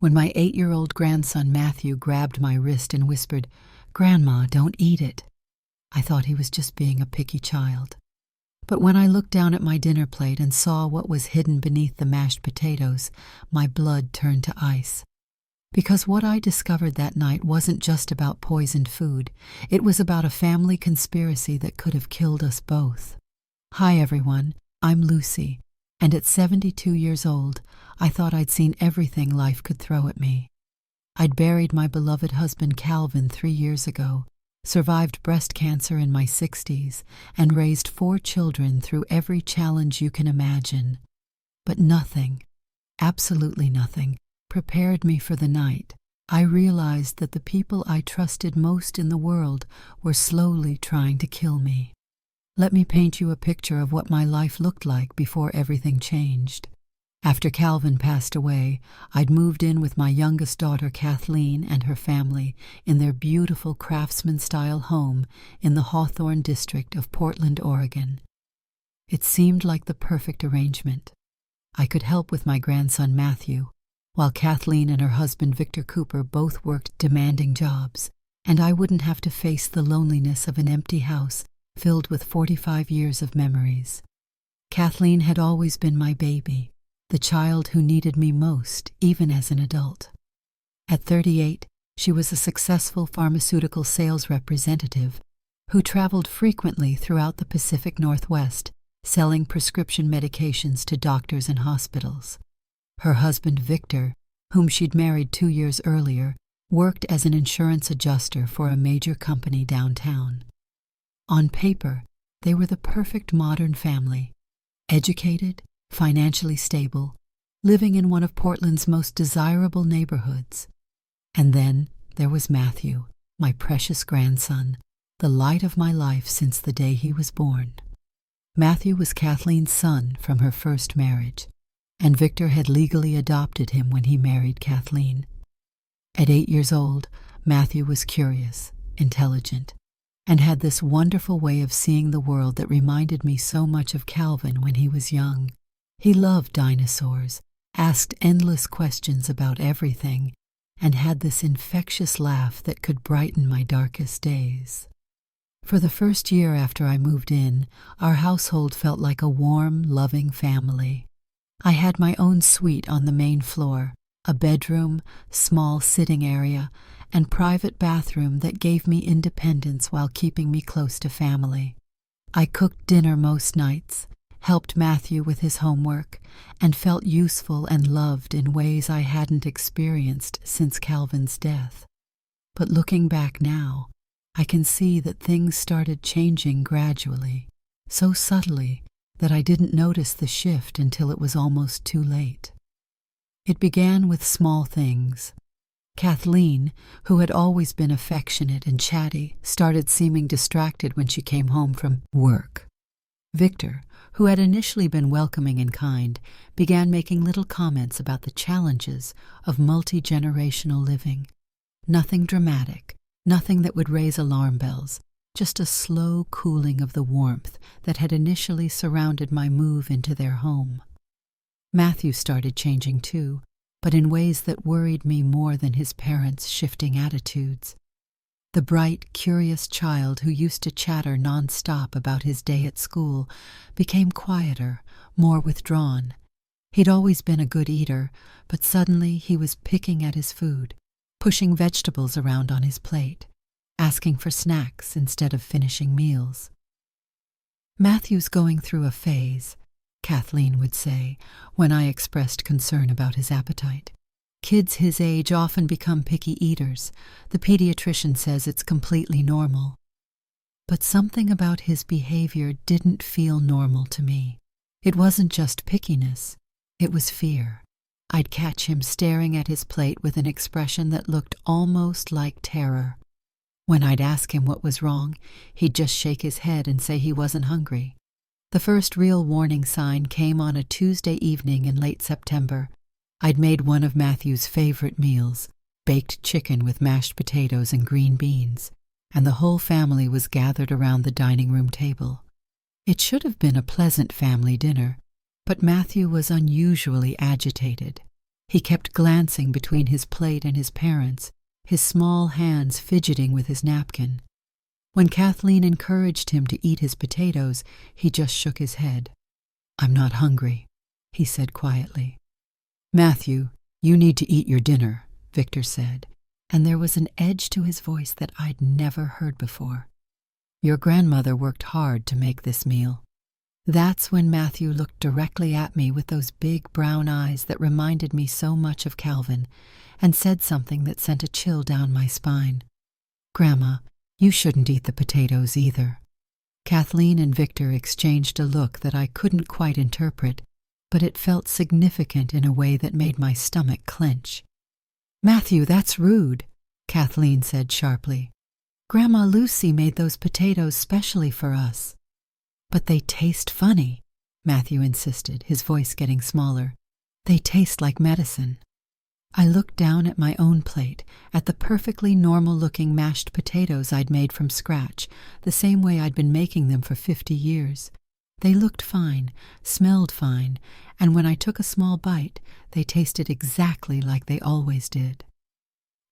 when my 8-year-old grandson Matthew grabbed my wrist and whispered, "Grandma, don't eat it." I thought he was just being a picky child. But when I looked down at my dinner plate and saw what was hidden beneath the mashed potatoes, my blood turned to ice. Because what I discovered that night wasn't just about poisoned food, it was about a family conspiracy that could have killed us both. Hi everyone, I'm Lucy, and at 72 years old, I thought I'd seen everything life could throw at me. I'd buried my beloved husband Calvin 3 years ago, survived breast cancer in my 60s, and raised 4 children through every challenge you can imagine. But nothing, absolutely nothing, prepared me for the night. I realized that the people I trusted most in the world were slowly trying to kill me. Let me paint you a picture of what my life looked like before everything changed. After Calvin passed away, I'd moved in with my youngest daughter Kathleen and her family in their beautiful craftsman-style home in the Hawthorne district of Portland, Oregon. It seemed like the perfect arrangement. I could help with my grandson Matthew, while Kathleen and her husband Victor Cooper both worked demanding jobs, and I wouldn't have to face the loneliness of an empty house filled with 45 years of memories. Kathleen had always been my baby, the child who needed me most, even as an adult. At 38, she was a successful pharmaceutical sales representative who traveled frequently throughout the Pacific Northwest, selling prescription medications to doctors and hospitals. Her husband Victor, whom she'd married 2 years earlier, worked as an insurance adjuster for a major company downtown. On paper, they were the perfect modern family, educated, financially stable, living in one of Portland's most desirable neighborhoods. And then there was Matthew, my precious grandson, the light of my life since the day he was born. Matthew was Kathleen's son from her first marriage, and Victor had legally adopted him when he married Kathleen. At 8 years old, Matthew was curious, intelligent, and had this wonderful way of seeing the world that reminded me so much of Calvin when he was young. He loved dinosaurs, asked endless questions about everything, and had this infectious laugh that could brighten my darkest days. For the first year after I moved in, our household felt like a warm, loving family. I had my own suite on the main floor, a bedroom, small sitting area, and private bathroom that gave me independence while keeping me close to family. I cooked dinner most nights, helped Matthew with his homework, and felt useful and loved in ways I hadn't experienced since Calvin's death. But looking back now, I can see that things started changing gradually, so subtly that I didn't notice the shift until it was almost too late. It began with small things. Kathleen, who had always been affectionate and chatty, started seeming distracted when she came home from work. Victor, who had initially been welcoming and kind, began making little comments about the challenges of multi-generational living. Nothing dramatic, nothing that would raise alarm bells, just a slow cooling of the warmth that had initially surrounded my move into their home. Matthew started changing too, but in ways that worried me more than his parents' shifting attitudes. The bright, curious child who used to chatter non-stop about his day at school became quieter, more withdrawn. He'd always been a good eater, but suddenly he was picking at his food, pushing vegetables around on his plate, asking for snacks instead of finishing meals. "Matthew's going through a phase," Kathleen would say when I expressed concern about his appetite. "Kids his age often become picky eaters. The pediatrician says it's completely normal." But something about his behavior didn't feel normal to me. It wasn't just pickiness, it was fear. I'd catch him staring at his plate with an expression that looked almost like terror. When I'd ask him what was wrong, he'd just shake his head and say he wasn't hungry. The first real warning sign came on a Tuesday evening in late September. I'd made one of Matthew's favorite meals, baked chicken with mashed potatoes and green beans, and the whole family was gathered around the dining room table. It should have been a pleasant family dinner, but Matthew was unusually agitated. He kept glancing between his plate and his parents', his small hands fidgeting with his napkin. When Kathleen encouraged him to eat his potatoes, he just shook his head. "I'm not hungry," he said quietly. "Matthew, you need to eat your dinner," Victor said, and there was an edge to his voice that I'd never heard before. "Your grandmother worked hard to make this meal." That's when Matthew looked directly at me with those big brown eyes that reminded me so much of Calvin, and said something that sent a chill down my spine. "Grandma, you shouldn't eat the potatoes either." Kathleen and Victor exchanged a look that I couldn't quite interpret, but it felt significant in a way that made my stomach clench. "Matthew, that's rude," Kathleen said sharply. "Grandma Lucy made those potatoes specially for us." "But they taste funny," Matthew insisted, his voice getting smaller. "They taste like medicine." I looked down at my own plate, at the perfectly normal-looking mashed potatoes I'd made from scratch, the same way I'd been making them for 50 years. They looked fine, smelled fine, and when I took a small bite, they tasted exactly like they always did.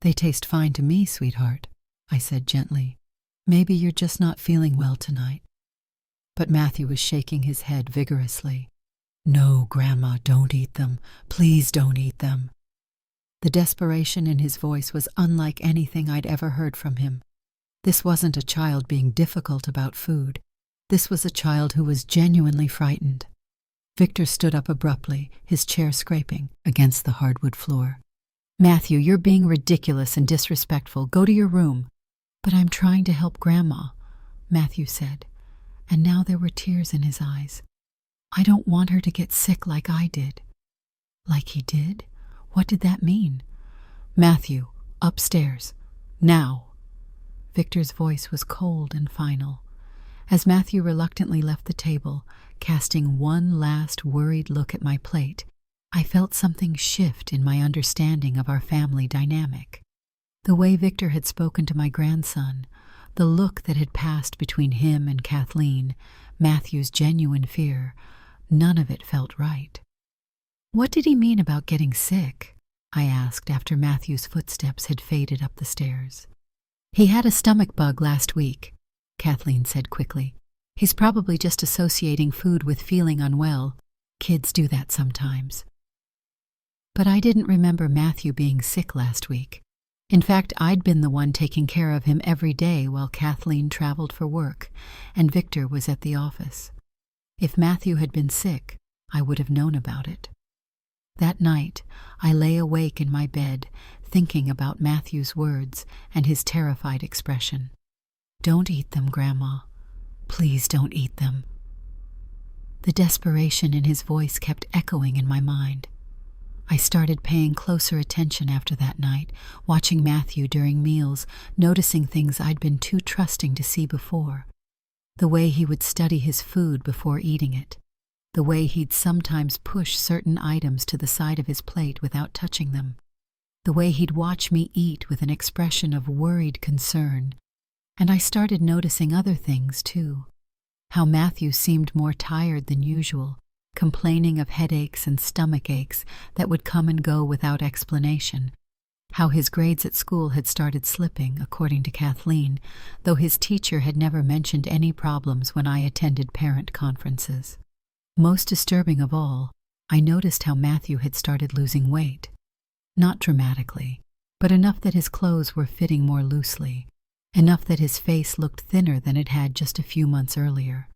"They taste fine to me, sweetheart," I said gently. "Maybe you're just not feeling well tonight." But Matthew was shaking his head vigorously. "No, Grandma, don't eat them. Please don't eat them." The desperation in his voice was unlike anything I'd ever heard from him. This wasn't a child being difficult about food. This was a child who was genuinely frightened. Victor stood up abruptly, his chair scraping against the hardwood floor. "Matthew, you're being ridiculous and disrespectful. Go to your room." "But I'm trying to help Grandma," Matthew said, and now there were tears in his eyes. "I don't want her to get sick like I did." "Like he did? What did that mean?" "Matthew, upstairs. Now." Victor's voice was cold and final. As Matthew reluctantly left the table, casting one last worried look at my plate, I felt something shift in my understanding of our family dynamic. The way Victor had spoken to my grandson, the look that had passed between him and Kathleen, Matthew's genuine fear, none of it felt right. "What did he mean about getting sick?" I asked after Matthew's footsteps had faded up the stairs. "He had a stomach bug last week," Kathleen said quickly. "He's probably just associating food with feeling unwell. Kids do that sometimes." But I didn't remember Matthew being sick last week. In fact, I'd been the one taking care of him every day while Kathleen traveled for work, and Victor was at the office. If Matthew had been sick, I would have known about it. That night, I lay awake in my bed, thinking about Matthew's words and his terrified expression. "Don't eat them, Grandma. Please don't eat them." The desperation in his voice kept echoing in my mind. I started paying closer attention after that night, watching Matthew during meals, noticing things I'd been too trusting to see before. The way he would study his food before eating it. The way he'd sometimes push certain items to the side of his plate without touching them. The way he'd watch me eat with an expression of worried concern. And I started noticing other things, too. How Matthew seemed more tired than usual, complaining of headaches and stomach aches that would come and go without explanation. How his grades at school had started slipping, according to Kathleen, though his teacher had never mentioned any problems when I attended parent conferences. Most disturbing of all, I noticed how Matthew had started losing weight. Not dramatically, but enough that his clothes were fitting more loosely, enough that his face looked thinner than it had just a few months earlier.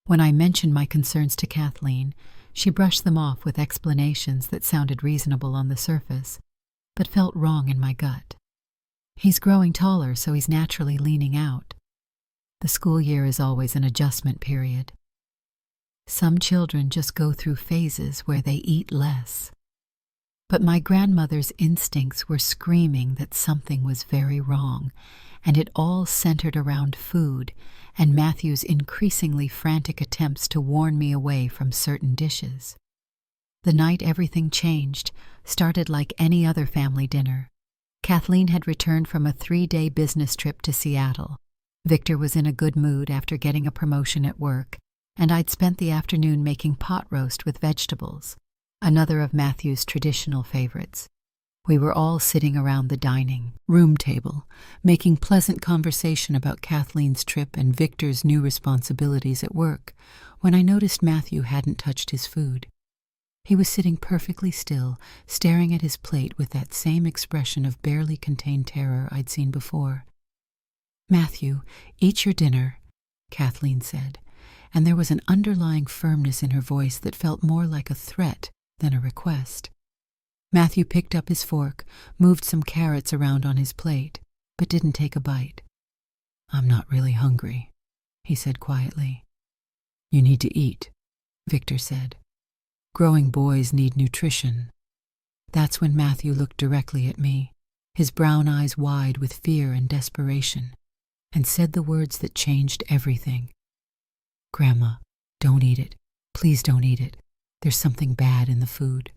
When I mentioned my concerns to Kathleen, she brushed them off with explanations that sounded reasonable on the surface, but felt wrong in my gut. "He's growing taller, so he's naturally leaning out. The school year is always an adjustment period. Some children just go through phases where they eat less." But my grandmother's instincts were screaming that something was very wrong, and it all centered around food and Matthew's increasingly frantic attempts to warn me away from certain dishes. The night everything changed started like any other family dinner. Kathleen had returned from a 3-day business trip to Seattle. Victor was in a good mood after getting a promotion at work, and I'd spent the afternoon making pot roast with vegetables. another of Matthew's traditional favorites. We were all sitting around the dining room table, making pleasant conversation about Kathleen's trip and Victor's new responsibilities at work, when I noticed Matthew hadn't touched his food. He was sitting perfectly still, staring at his plate with that same expression of barely contained terror I'd seen before. "Matthew, eat your dinner," Kathleen said, and there was an underlying firmness in her voice that felt more like a threat than a request. Matthew picked up his fork, moved some carrots around on his plate, but didn't take a bite. "I'm not really hungry," he said quietly. "You need to eat," Victor said. "Growing boys need nutrition." That's when Matthew looked directly at me, his brown eyes wide with fear and desperation, and said the words that changed everything. "Grandma, don't eat it. Please don't eat it. There's something bad in the food."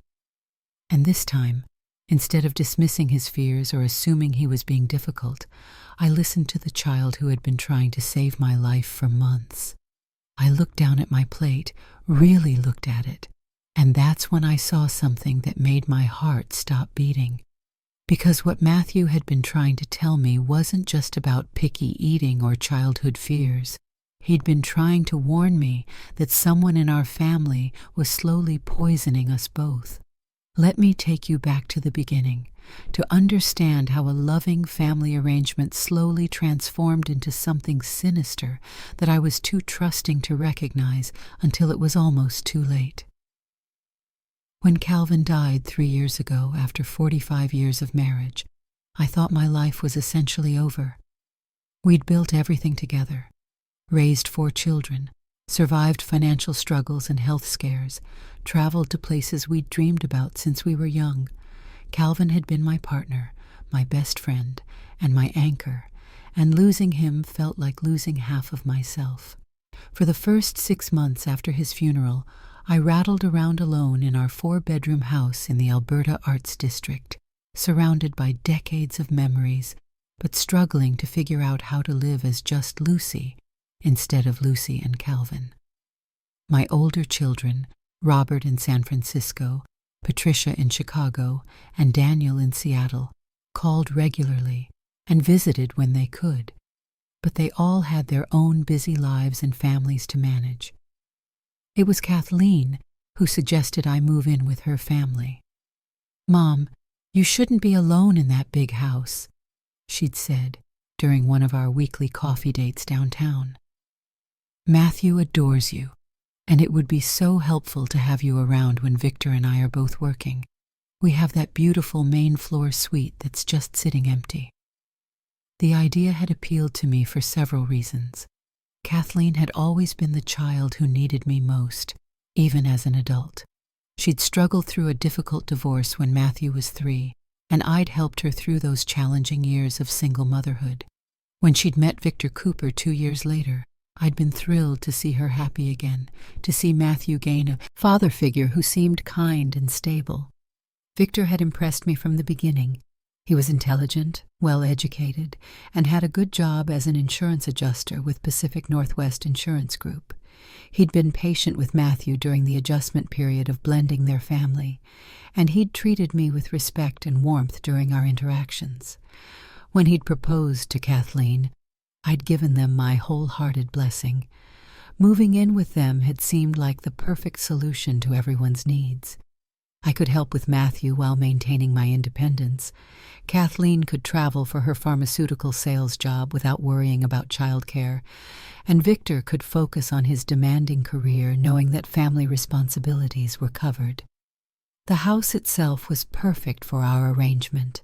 And this time, instead of dismissing his fears or assuming he was being difficult, I listened to the child who had been trying to save my life for months. I looked down at my plate, really looked at it, and that's when I saw something that made my heart stop beating. Because what Matthew had been trying to tell me wasn't just about picky eating or childhood fears. He'd been trying to warn me that someone in our family was slowly poisoning us both. Let me take you back to the beginning, to understand how a loving family arrangement slowly transformed into something sinister that I was too trusting to recognize until it was almost too late. When Calvin died 3 years ago after 45 years of marriage, I thought my life was essentially over. We'd built everything together, raised 4 children, survived financial struggles and health scares, traveled to places we'd dreamed about since we were young. Calvin had been my partner, my best friend, and my anchor, and losing him felt like losing half of myself. For the first 6 months after his funeral, I rattled around alone in our 4-bedroom house in the Alberta Arts District, surrounded by decades of memories, but struggling to figure out how to live as just Lucy instead of Lucy and Calvin. My older children, Robert in San Francisco, Patricia in Chicago, and Daniel in Seattle, called regularly and visited when they could, but they all had their own busy lives and families to manage. It was Kathleen who suggested I move in with her family. "Mom, you shouldn't be alone in that big house," she'd said during one of our weekly coffee dates downtown. "Matthew adores you, and it would be so helpful to have you around when Victor and I are both working. We have that beautiful main floor suite that's just sitting empty." The idea had appealed to me for several reasons. Kathleen had always been the child who needed me most, even as an adult. She'd struggled through a difficult divorce when Matthew was 3, and I'd helped her through those challenging years of single motherhood. When she'd met Victor Cooper 2 years later, I'd been thrilled to see her happy again, to see Matthew gain a father figure who seemed kind and stable. Victor had impressed me from the beginning. He was intelligent, well-educated, and had a good job as an insurance adjuster with Pacific Northwest Insurance Group. He'd been patient with Matthew during the adjustment period of blending their family, and he'd treated me with respect and warmth during our interactions. When he'd proposed to Kathleen, I'd given them my wholehearted blessing. Moving in with them had seemed like the perfect solution to everyone's needs. I could help with Matthew while maintaining my independence. Kathleen could travel for her pharmaceutical sales job without worrying about childcare, and Victor could focus on his demanding career knowing that family responsibilities were covered. The house itself was perfect for our arrangement.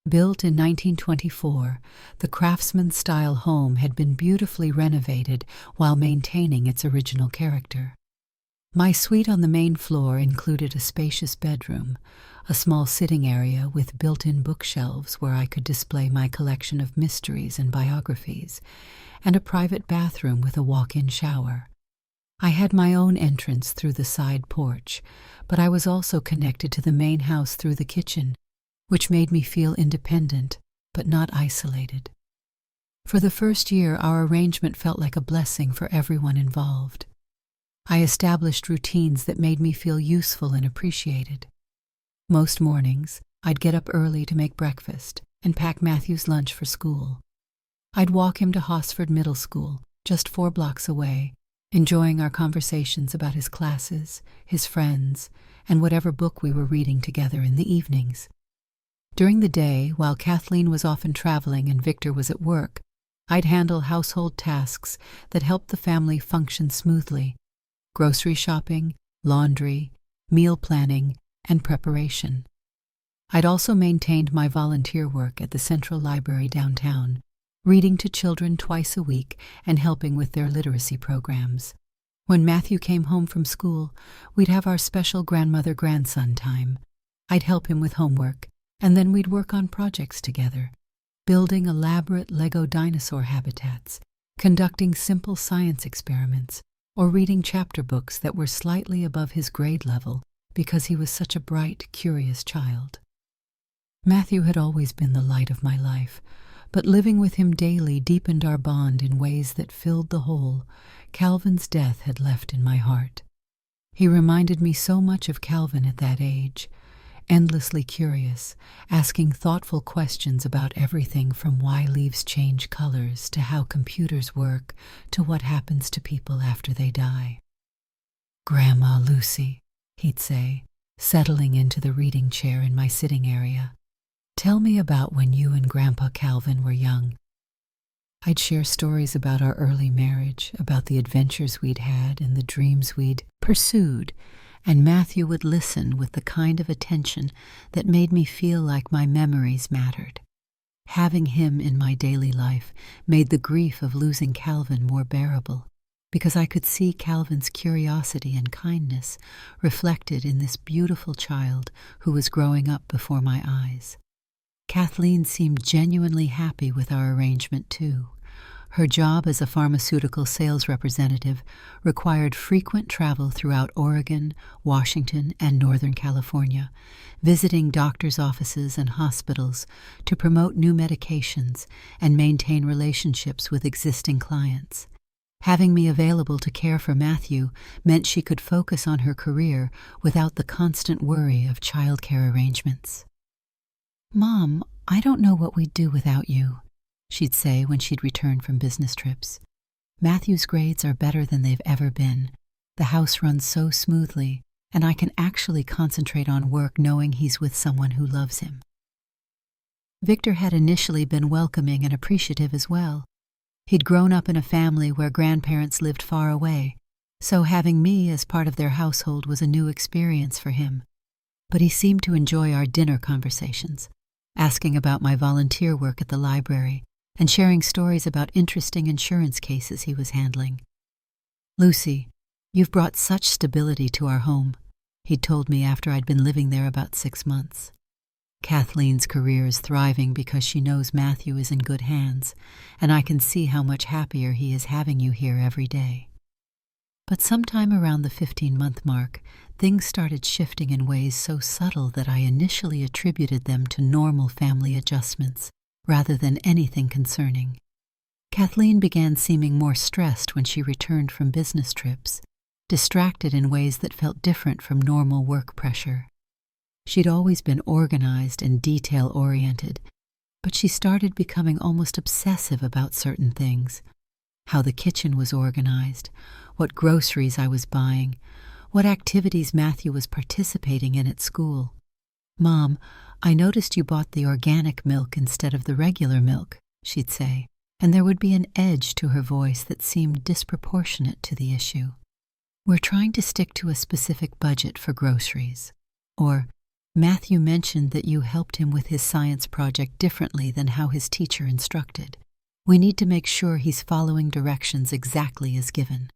Built in 1924, the craftsman-style home had been beautifully renovated while maintaining its original character. My suite on the main floor included a spacious bedroom, a small sitting area with built-in bookshelves where I could display my collection of mysteries and biographies, and a private bathroom with a walk-in shower. I had my own entrance through the side porch, but I was also connected to the main house through the kitchen, which made me feel independent, but not isolated. For the first year, our arrangement felt like a blessing for everyone involved. I established routines that made me feel useful and appreciated. Most mornings, I'd get up early to make breakfast and pack Matthew's lunch for school. I'd walk him to Hosford Middle School, just 4 blocks away, enjoying our conversations about his classes, his friends, and whatever book we were reading together in the evenings. During the day, while Kathleen was often traveling and Victor was at work, I'd handle household tasks that helped the family function smoothly: grocery shopping, laundry, meal planning, and preparation. I'd also maintained my volunteer work at the Central Library downtown, reading to children twice a week and helping with their literacy programs. When Matthew came home from school, we'd have our special grandmother-grandson time. I'd help him with homework, and then we'd work on projects together, building elaborate Lego dinosaur habitats, conducting simple science experiments, or reading chapter books that were slightly above his grade level because he was such a bright, curious child. Matthew had always been the light of my life, but living with him daily deepened our bond in ways that filled the hole Calvin's death had left in my heart. He reminded me so much of Calvin at that age, endlessly curious, asking thoughtful questions about everything from why leaves change colors to how computers work to what happens to people after they die. "Grandma Lucy," he'd say, settling into the reading chair in my sitting area, "tell me about when you and Grandpa Calvin were young." I'd share stories about our early marriage, about the adventures we'd had and the dreams we'd pursued, and Matthew would listen with the kind of attention that made me feel like my memories mattered. Having him in my daily life made the grief of losing Calvin more bearable, because I could see Calvin's curiosity and kindness reflected in this beautiful child who was growing up before my eyes. Kathleen seemed genuinely happy with our arrangement, too. Her job as a pharmaceutical sales representative required frequent travel throughout Oregon, Washington, and Northern California, visiting doctors' offices and hospitals to promote new medications and maintain relationships with existing clients. Having me available to care for Matthew meant she could focus on her career without the constant worry of childcare arrangements. "Mom, I don't know what we'd do without you," she'd say when she'd return from business trips. "Matthew's grades are better than they've ever been. The house runs so smoothly, and I can actually concentrate on work knowing he's with someone who loves him." Victor had initially been welcoming and appreciative as well. He'd grown up in a family where grandparents lived far away, so having me as part of their household was a new experience for him. But he seemed to enjoy our dinner conversations, asking about my volunteer work at the library and sharing stories about interesting insurance cases he was handling. "Lucy, you've brought such stability to our home," he'd told me after I'd been living there about 6 months. "Kathleen's career is thriving because she knows Matthew is in good hands, and I can see how much happier he is having you here every day." But sometime around the 15-month mark, things started shifting in ways so subtle that I initially attributed them to normal family adjustments, rather than anything concerning. Kathleen began seeming more stressed when she returned from business trips, distracted in ways that felt different from normal work pressure. She'd always been organized and detail-oriented, but she started becoming almost obsessive about certain things: how the kitchen was organized, what groceries I was buying, what activities Matthew was participating in at school. "Mom, I noticed you bought the organic milk instead of the regular milk," she'd say, and there would be an edge to her voice that seemed disproportionate to the issue. "We're trying to stick to a specific budget for groceries." Or, "Matthew mentioned that you helped him with his science project differently than how his teacher instructed. We need to make sure he's following directions exactly as given."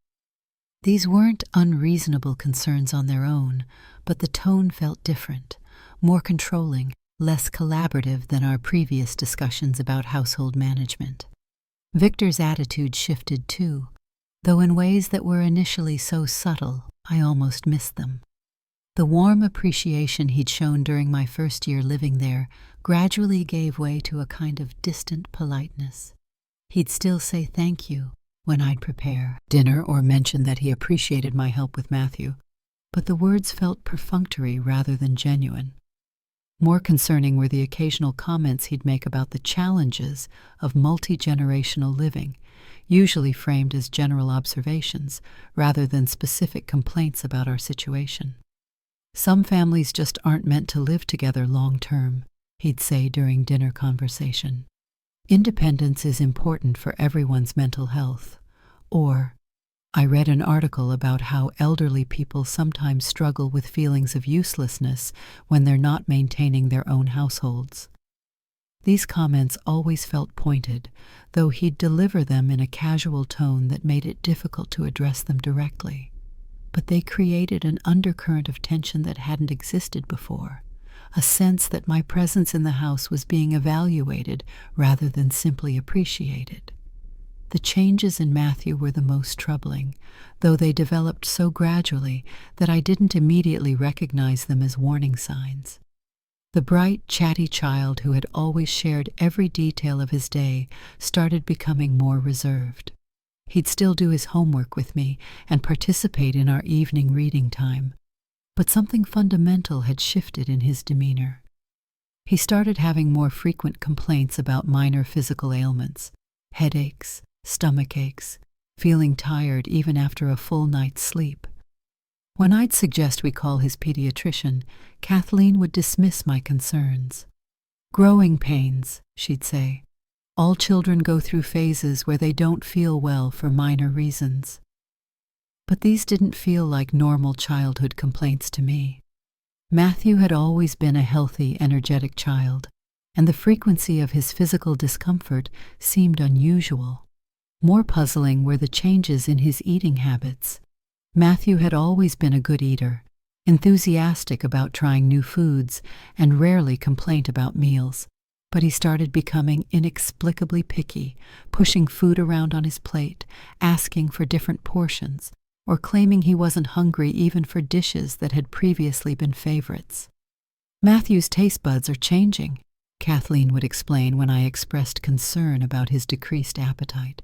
These weren't unreasonable concerns on their own, but the tone felt different, more controlling, less collaborative than our previous discussions about household management. Victor's attitude shifted too, though in ways that were initially so subtle I almost missed them. The warm appreciation he'd shown during my first year living there gradually gave way to a kind of distant politeness. He'd still say thank you, when I'd prepare dinner or mention that he appreciated my help with Matthew, but the words felt perfunctory rather than genuine. More concerning were the occasional comments he'd make about the challenges of multi-generational living, usually framed as general observations rather than specific complaints about our situation. "Some families just aren't meant to live together long term," he'd say during dinner conversation. "Independence is important for everyone's mental health." Or, "I read an article about how elderly people sometimes struggle with feelings of uselessness when they're not maintaining their own households." These comments always felt pointed, though he'd deliver them in a casual tone that made it difficult to address them directly. But they created an undercurrent of tension that hadn't existed before, a sense that my presence in the house was being evaluated rather than simply appreciated. The changes in Matthew were the most troubling, though they developed so gradually that I didn't immediately recognize them as warning signs. The bright, chatty child who had always shared every detail of his day started becoming more reserved. He'd still do his homework with me and participate in our evening reading time, but something fundamental had shifted in his demeanor. He started having more frequent complaints about minor physical ailments, headaches, stomach aches, feeling tired even after a full night's sleep. When I'd suggest we call his pediatrician, Kathleen would dismiss my concerns. "Growing pains," she'd say. "All children go through phases where they don't feel well for minor reasons." But these didn't feel like normal childhood complaints to me. Matthew had always been a healthy, energetic child, and the frequency of his physical discomfort seemed unusual. More puzzling were the changes in his eating habits. Matthew had always been a good eater, enthusiastic about trying new foods, and rarely complained about meals. But he started becoming inexplicably picky, pushing food around on his plate, asking for different portions, or claiming he wasn't hungry even for dishes that had previously been favorites. "Matthew's taste buds are changing," Kathleen would explain when I expressed concern about his decreased appetite.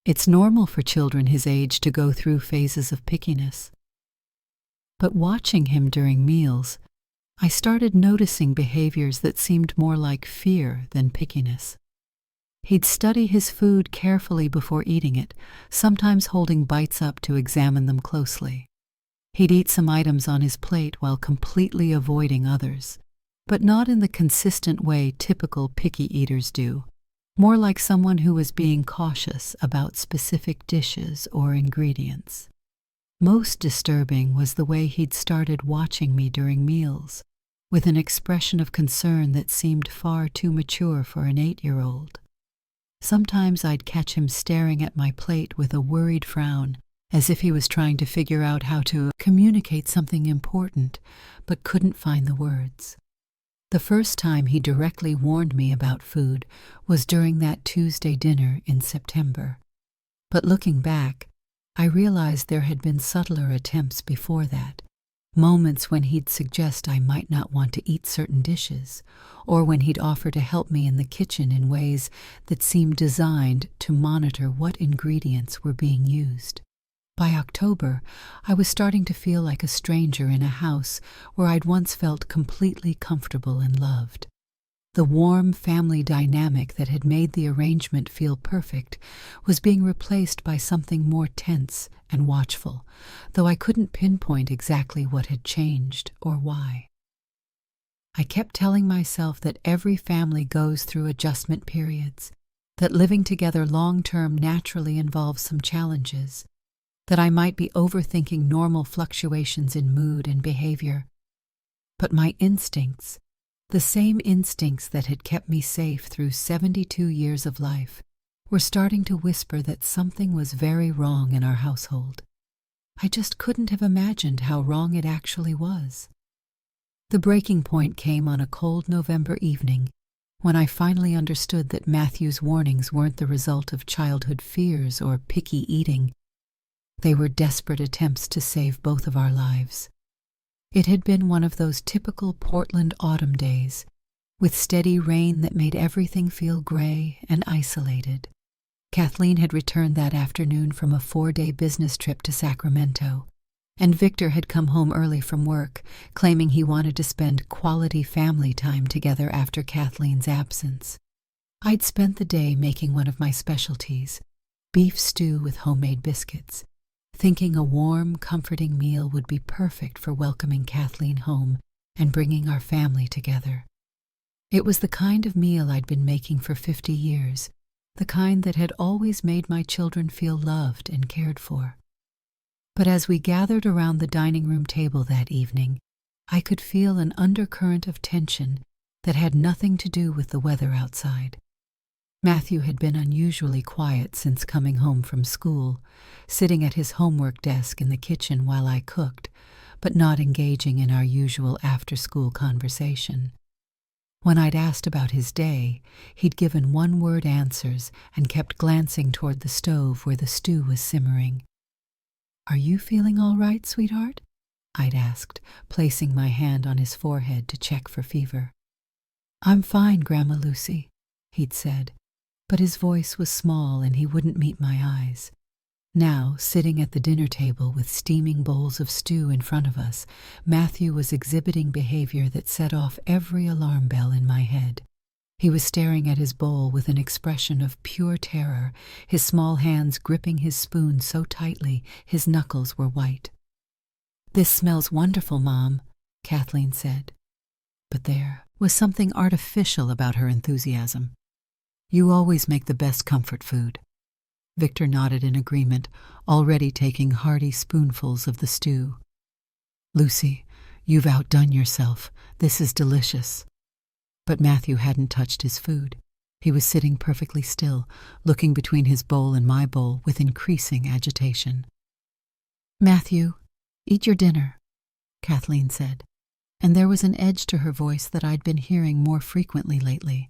"It's normal for children his age to go through phases of pickiness." But watching him during meals, I started noticing behaviors that seemed more like fear than pickiness. He'd study his food carefully before eating it, sometimes holding bites up to examine them closely. He'd eat some items on his plate while completely avoiding others, but not in the consistent way typical picky eaters do. More like someone who was being cautious about specific dishes or ingredients. Most disturbing was the way he'd started watching me during meals, with an expression of concern that seemed far too mature for an 8-year-old. Sometimes I'd catch him staring at my plate with a worried frown, as if he was trying to figure out how to communicate something important, but couldn't find the words. The first time he directly warned me about food was during that Tuesday dinner in September. But looking back, I realized there had been subtler attempts before that, moments when he'd suggest I might not want to eat certain dishes, or when he'd offer to help me in the kitchen in ways that seemed designed to monitor what ingredients were being used. By October, I was starting to feel like a stranger in a house where I'd once felt completely comfortable and loved. The warm family dynamic that had made the arrangement feel perfect was being replaced by something more tense and watchful, though I couldn't pinpoint exactly what had changed or why. I kept telling myself that every family goes through adjustment periods, that living together long-term naturally involves some challenges, that I might be overthinking normal fluctuations in mood and behavior. But my instincts, the same instincts that had kept me safe through 72 years of life, were starting to whisper that something was very wrong in our household. I just couldn't have imagined how wrong it actually was. The breaking point came on a cold November evening, when I finally understood that Matthew's warnings weren't the result of childhood fears or picky eating. They were desperate attempts to save both of our lives. It had been one of those typical Portland autumn days, with steady rain that made everything feel gray and isolated. Kathleen had returned that afternoon from a 4-day business trip to Sacramento, and Victor had come home early from work, claiming he wanted to spend quality family time together after Kathleen's absence. I'd spent the day making one of my specialties, beef stew with homemade biscuits, thinking a warm, comforting meal would be perfect for welcoming Kathleen home and bringing our family together. It was the kind of meal I'd been making for 50 years, the kind that had always made my children feel loved and cared for. But as we gathered around the dining room table that evening, I could feel an undercurrent of tension that had nothing to do with the weather outside. Matthew had been unusually quiet since coming home from school, sitting at his homework desk in the kitchen while I cooked, but not engaging in our usual after-school conversation. When I'd asked about his day, he'd given one-word answers and kept glancing toward the stove where the stew was simmering. "Are you feeling all right, sweetheart?" I'd asked, placing my hand on his forehead to check for fever. "I'm fine, Grandma Lucy," he'd said, but his voice was small and he wouldn't meet my eyes. Now, sitting at the dinner table with steaming bowls of stew in front of us, Matthew was exhibiting behavior that set off every alarm bell in my head. He was staring at his bowl with an expression of pure terror, his small hands gripping his spoon so tightly his knuckles were white. "This smells wonderful, Mom," Kathleen said. But there was something artificial about her enthusiasm. "You always make the best comfort food." Victor nodded in agreement, already taking hearty spoonfuls of the stew. "Lucy, you've outdone yourself. This is delicious." But Matthew hadn't touched his food. He was sitting perfectly still, looking between his bowl and my bowl with increasing agitation. "Matthew, eat your dinner," Kathleen said, and there was an edge to her voice that I'd been hearing more frequently lately.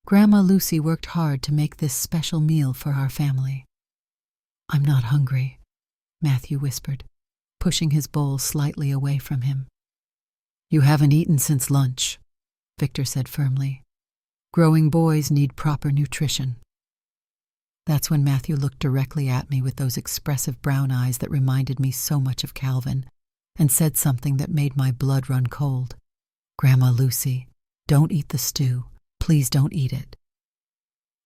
"Grandma Lucy worked hard to make this special meal for our family." "I'm not hungry," Matthew whispered, pushing his bowl slightly away from him. "You haven't eaten since lunch," Victor said firmly. "Growing boys need proper nutrition." That's when Matthew looked directly at me with those expressive brown eyes that reminded me so much of Calvin, and said something that made my blood run cold. "Grandma Lucy, don't eat the stew. Please don't eat it."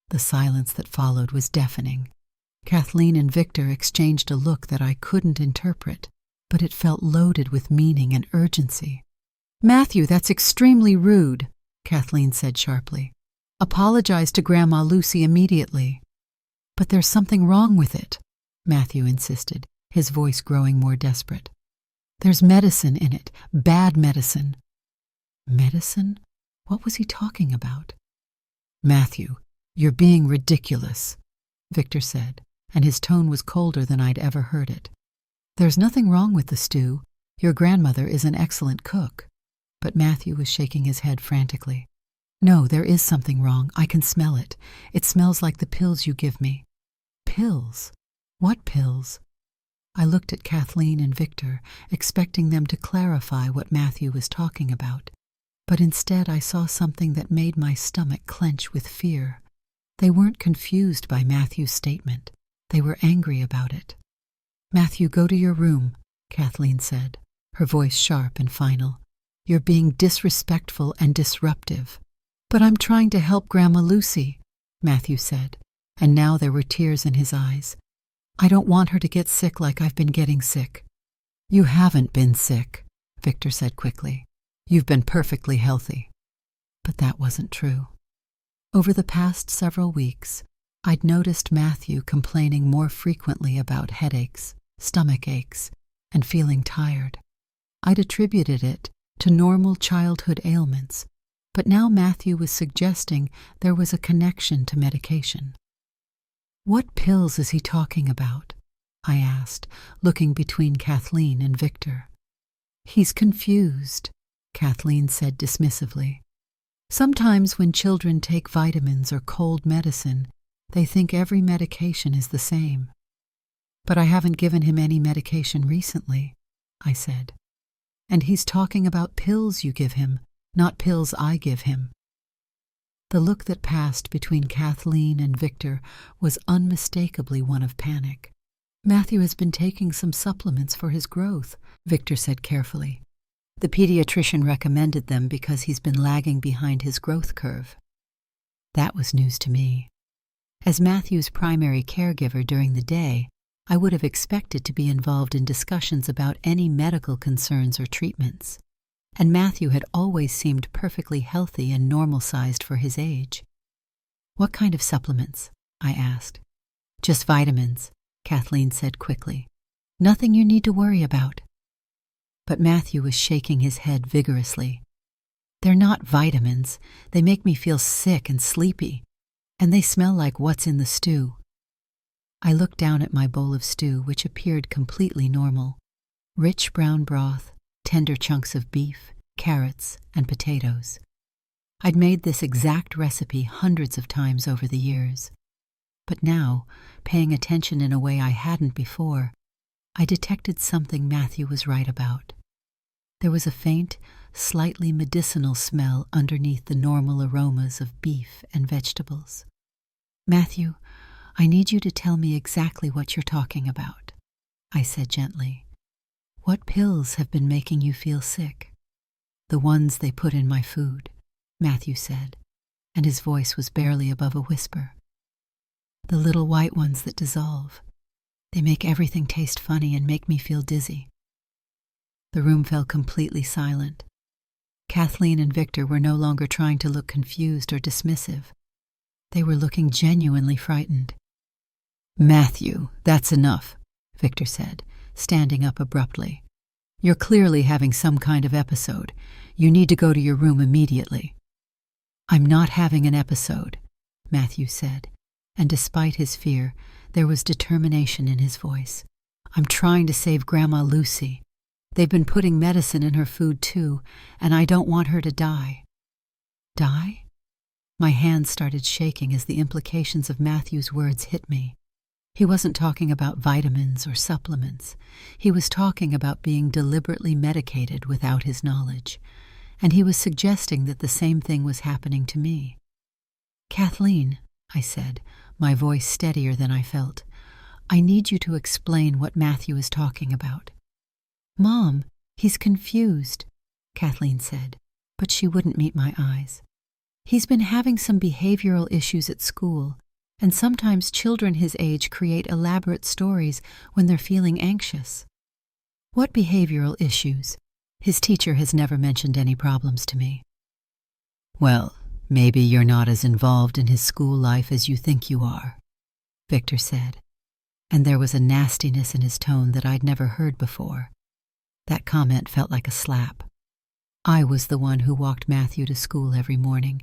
The silence that followed was deafening. Kathleen and Victor exchanged a look that I couldn't interpret, but it felt loaded with meaning and urgency. "Matthew, that's extremely rude," Kathleen said sharply. "Apologize to Grandma Lucy immediately." "But there's something wrong with it," Matthew insisted, his voice growing more desperate. "There's medicine in it, bad medicine." Medicine? What was he talking about? "Matthew, you're being ridiculous," Victor said, and his tone was colder than I'd ever heard it. "There's nothing wrong with the stew. Your grandmother is an excellent cook." But Matthew was shaking his head frantically. "No, there is something wrong. I can smell it. It smells like the pills you give me." "Pills? What pills?" I looked at Kathleen and Victor, expecting them to clarify what Matthew was talking about. But instead I saw something that made my stomach clench with fear. They weren't confused by Matthew's statement. They were angry about it. "Matthew, go to your room," Kathleen said, her voice sharp and final. "You're being disrespectful and disruptive." "But I'm trying to help Grandma Lucy," Matthew said, and now there were tears in his eyes. "I don't want her to get sick like I've been getting sick." "You haven't been sick," Victor said quickly. "You've been perfectly healthy." But that wasn't true. Over the past several weeks, I'd noticed Matthew complaining more frequently about headaches, stomach aches, and feeling tired. I'd attributed it to normal childhood ailments, but now Matthew was suggesting there was a connection to medication. "What pills is he talking about?" I asked, looking between Kathleen and Victor. "He's confused," Kathleen said dismissively. "Sometimes when children take vitamins or cold medicine, they think every medication is the same." "But I haven't given him any medication recently," I said. "And he's talking about pills you give him, not pills I give him." The look that passed between Kathleen and Victor was unmistakably one of panic. "Matthew has been taking some supplements for his growth," Victor said carefully. "The pediatrician recommended them because he's been lagging behind his growth curve." That was news to me. As Matthew's primary caregiver during the day, I would have expected to be involved in discussions about any medical concerns or treatments, and Matthew had always seemed perfectly healthy and normal-sized for his age. "What kind of supplements?" I asked. "Just vitamins," Kathleen said quickly. "Nothing you need to worry about." But Matthew was shaking his head vigorously. "They're not vitamins. They make me feel sick and sleepy, and they smell like what's in the stew." I looked down at my bowl of stew, which appeared completely normal. Rich brown broth, tender chunks of beef, carrots, and potatoes. I'd made this exact recipe hundreds of times over the years. But now, paying attention in a way I hadn't before, I detected something Matthew was right about. There was a faint, slightly medicinal smell underneath the normal aromas of beef and vegetables. "Matthew, I need you to tell me exactly what you're talking about," I said gently. "What pills have been making you feel sick?" "The ones they put in my food," Matthew said, and his voice was barely above a whisper. "The little white ones that dissolve. They make everything taste funny and make me feel dizzy." The room fell completely silent. Kathleen and Victor were no longer trying to look confused or dismissive. They were looking genuinely frightened. "Matthew, that's enough," Victor said, standing up abruptly. "You're clearly having some kind of episode. You need to go to your room immediately." "I'm not having an episode," Matthew said, and despite his fear, there was determination in his voice. "I'm trying to save Grandma Lucy. They've been putting medicine in her food too, and I don't want her to die." "Die?" My hands started shaking as the implications of Matthew's words hit me. He wasn't talking about vitamins or supplements. He was talking about being deliberately medicated without his knowledge, and he was suggesting that the same thing was happening to me. "Kathleen," I said, my voice steadier than I felt, "I need you to explain what Matthew is talking about." "Mom, he's confused," Kathleen said, but she wouldn't meet my eyes. "He's been having some behavioral issues at school, and sometimes children his age create elaborate stories when they're feeling anxious." "What behavioral issues? His teacher has never mentioned any problems to me." "Well, maybe you're not as involved in his school life as you think you are," Victor said, and there was a nastiness in his tone that I'd never heard before. That comment felt like a slap. I was the one who walked Matthew to school every morning,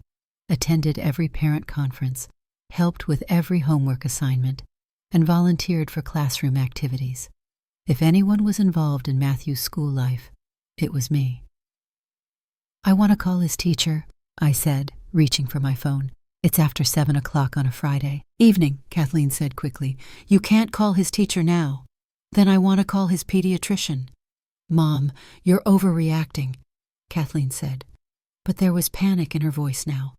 attended every parent conference, helped with every homework assignment, and volunteered for classroom activities. If anyone was involved in Matthew's school life, it was me. "I want to call his teacher," I said, reaching for my phone. "It's after 7 o'clock on a Friday." "Evening," Kathleen said quickly. "You can't call his teacher now." "Then I want to call his pediatrician." "Mom, you're overreacting," Kathleen said, but there was panic in her voice now.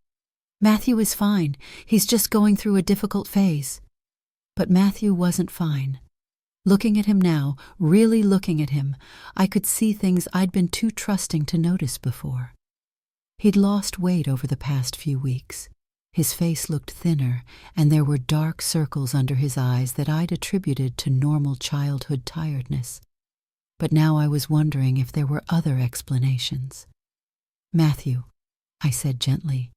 "Matthew is fine. He's just going through a difficult phase." But Matthew wasn't fine. Looking at him now, really looking at him, I could see things I'd been too trusting to notice before. He'd lost weight over the past few weeks. His face looked thinner, and there were dark circles under his eyes that I'd attributed to normal childhood tiredness. But now I was wondering if there were other explanations. "Matthew," I said gently,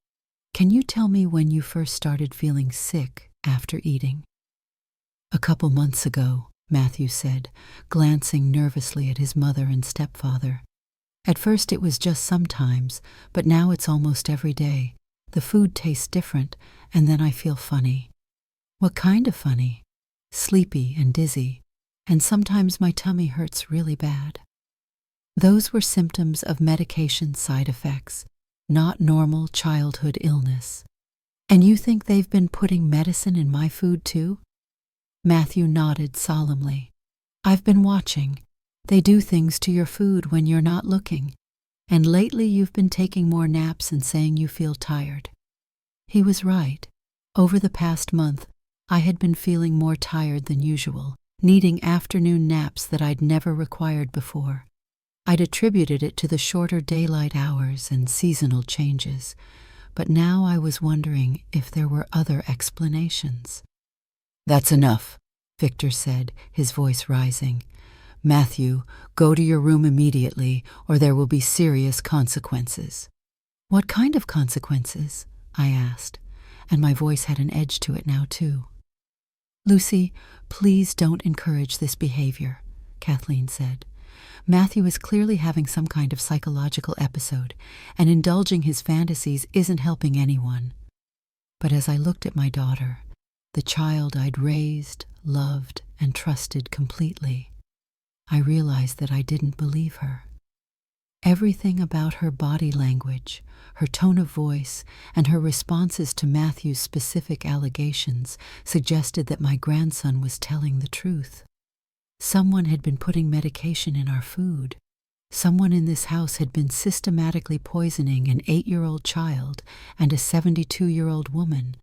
"can you tell me when you first started feeling sick after eating?" "A couple months ago," Matthew said, glancing nervously at his mother and stepfather. "At first it was just sometimes, but now it's almost every day. The food tastes different, and then I feel funny." "What kind of funny?" "Sleepy and dizzy, and sometimes my tummy hurts really bad." Those were symptoms of medication side effects, not normal childhood illness. "And you think they've been putting medicine in my food too?" Matthew nodded solemnly. "I've been watching. They do things to your food when you're not looking, and lately you've been taking more naps and saying you feel tired." He was right. Over the past month, I had been feeling more tired than usual, needing afternoon naps that I'd never required before. I'd attributed it to the shorter daylight hours and seasonal changes, but now I was wondering if there were other explanations. "That's enough," Victor said, his voice rising. "Matthew, go to your room immediately, or there will be serious consequences." "What kind of consequences?" I asked, and my voice had an edge to it now, too. "Lucy, please don't encourage this behavior," Kathleen said. "Matthew is clearly having some kind of psychological episode, and indulging his fantasies isn't helping anyone." But as I looked at my daughter, the child I'd raised, loved, and trusted completely, I realized that I didn't believe her. Everything about her body language, her tone of voice, and her responses to Matthew's specific allegations suggested that my grandson was telling the truth. Someone had been putting medication in our food. Someone in this house had been systematically poisoning an 8-year-old child and a 72-year-old woman,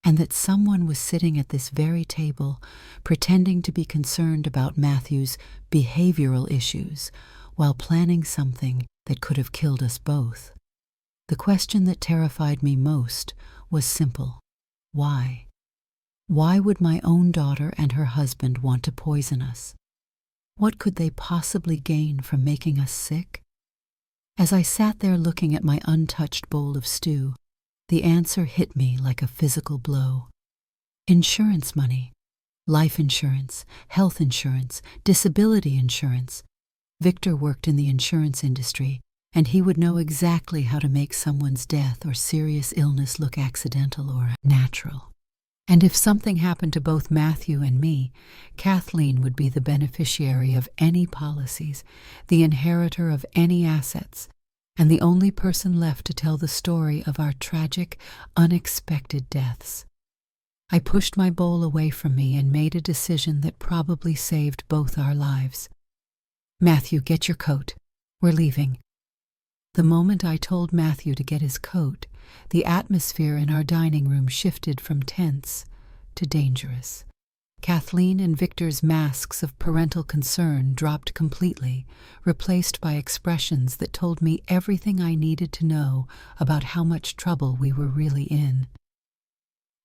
and that someone was sitting at this very table pretending to be concerned about Matthew's behavioral issues while planning something that could have killed us both. The question that terrified me most was simple. Why? Why would my own daughter and her husband want to poison us? What could they possibly gain from making us sick? As I sat there looking at my untouched bowl of stew, the answer hit me like a physical blow. Insurance money. Life insurance, health insurance, disability insurance. Victor worked in the insurance industry, and he would know exactly how to make someone's death or serious illness look accidental or natural. And if something happened to both Matthew and me, Kathleen would be the beneficiary of any policies, the inheritor of any assets, and the only person left to tell the story of our tragic, unexpected deaths. I pushed my bowl away from me and made a decision that probably saved both our lives. "Matthew, get your coat. We're leaving." The moment I told Matthew to get his coat, the atmosphere in our dining room shifted from tense to dangerous. Kathleen and Victor's masks of parental concern dropped completely, replaced by expressions that told me everything I needed to know about how much trouble we were really in.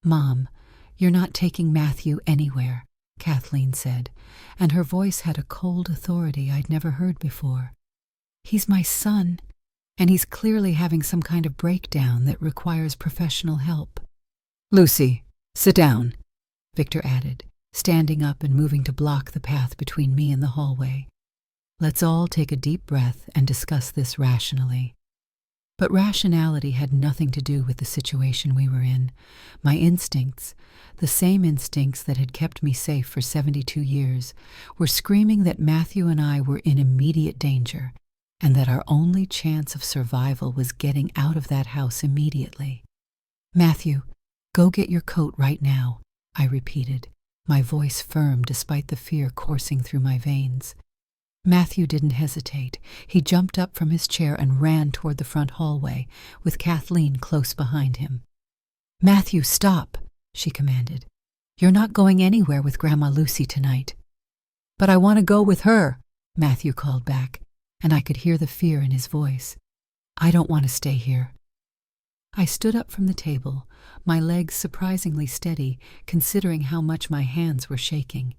"Mom, you're not taking Matthew anywhere," Kathleen said, and her voice had a cold authority I'd never heard before. "He's my son, and he's clearly having some kind of breakdown that requires professional help." "Lucy, sit down," Victor added, standing up and moving to block the path between me and the hallway. "Let's all take a deep breath and discuss this rationally." But rationality had nothing to do with the situation we were in. My instincts, the same instincts that had kept me safe for 72 years, were screaming that Matthew and I were in immediate danger, and that our only chance of survival was getting out of that house immediately. "Matthew, go get your coat right now," I repeated, my voice firm despite the fear coursing through my veins. Matthew didn't hesitate. He jumped up from his chair and ran toward the front hallway, with Kathleen close behind him. "Matthew, stop," she commanded. "You're not going anywhere with Grandma Lucy tonight." "But I want to go with her," Matthew called back, and I could hear the fear in his voice. "I don't want to stay here." I stood up from the table, my legs surprisingly steady, considering how much my hands were shaking.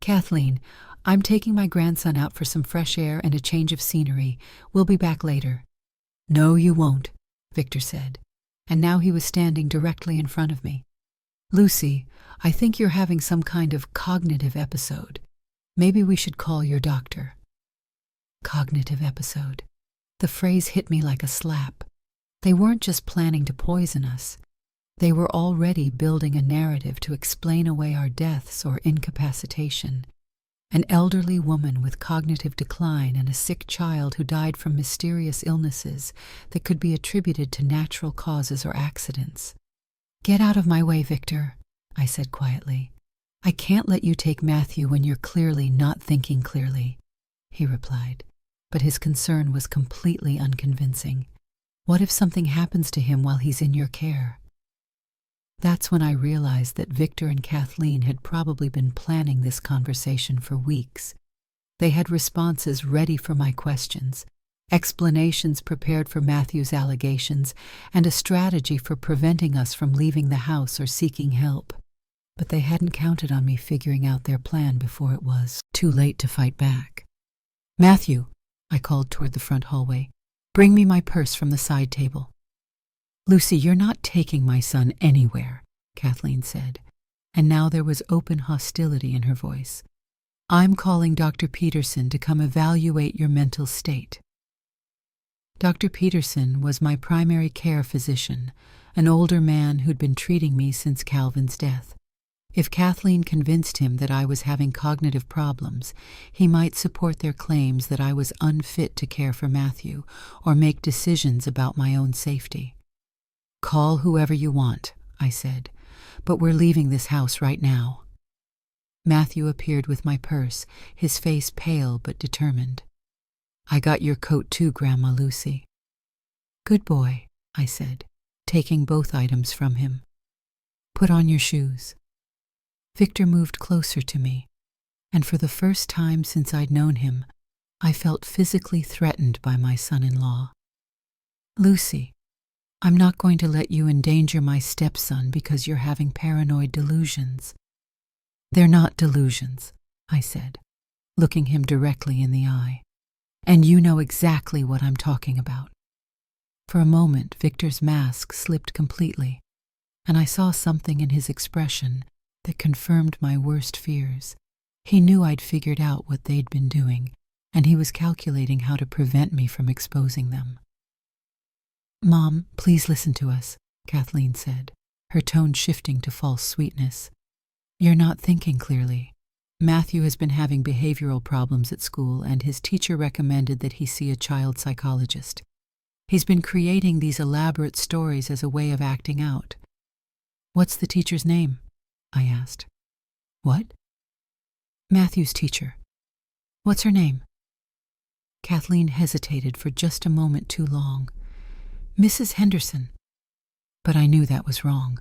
"Kathleen, I'm taking my grandson out for some fresh air and a change of scenery. We'll be back later." "No, you won't," Victor said, and now he was standing directly in front of me. "Lucy, I think you're having some kind of cognitive episode. Maybe we should call your doctor." Cognitive episode. The phrase hit me like a slap. They weren't just planning to poison us. They were already building a narrative to explain away our deaths or incapacitation. An elderly woman with cognitive decline and a sick child who died from mysterious illnesses that could be attributed to natural causes or accidents. "Get out of my way, Victor," I said quietly. "I can't let you take Matthew when you're clearly not thinking clearly," he replied, but his concern was completely unconvincing. "What if something happens to him while he's in your care?" That's when I realized that Victor and Kathleen had probably been planning this conversation for weeks. They had responses ready for my questions, explanations prepared for Matthew's allegations, and a strategy for preventing us from leaving the house or seeking help. But they hadn't counted on me figuring out their plan before it was too late to fight back. "Matthew," I called toward the front hallway, "bring me my purse from the side table." "Lucy, you're not taking my son anywhere," Kathleen said, and now there was open hostility in her voice. "I'm calling Dr. Peterson to come evaluate your mental state." Dr. Peterson was my primary care physician, an older man who'd been treating me since Calvin's death. If Kathleen convinced him that I was having cognitive problems, he might support their claims that I was unfit to care for Matthew or make decisions about my own safety. "Call whoever you want," I said, "but we're leaving this house right now." Matthew appeared with my purse, his face pale but determined. "I got your coat too, Grandma Lucy." "Good boy," I said, taking both items from him. "Put on your shoes." Victor moved closer to me, and for the first time since I'd known him, I felt physically threatened by my son-in-law. "Lucy, I'm not going to let you endanger my stepson because you're having paranoid delusions." "They're not delusions," I said, looking him directly in the eye. "And you know exactly what I'm talking about." For a moment, Victor's mask slipped completely, and I saw something in his expression that confirmed my worst fears. He knew I'd figured out what they'd been doing, and he was calculating how to prevent me from exposing them. "Mom, please listen to us," Kathleen said, her tone shifting to false sweetness. "You're not thinking clearly. Matthew has been having behavioral problems at school, and his teacher recommended that he see a child psychologist. He's been creating these elaborate stories as a way of acting out." "What's the teacher's name?" I asked. "What?" "Matthew's teacher. What's her name?" Kathleen hesitated for just a moment too long. "Mrs. Henderson." But I knew that was wrong.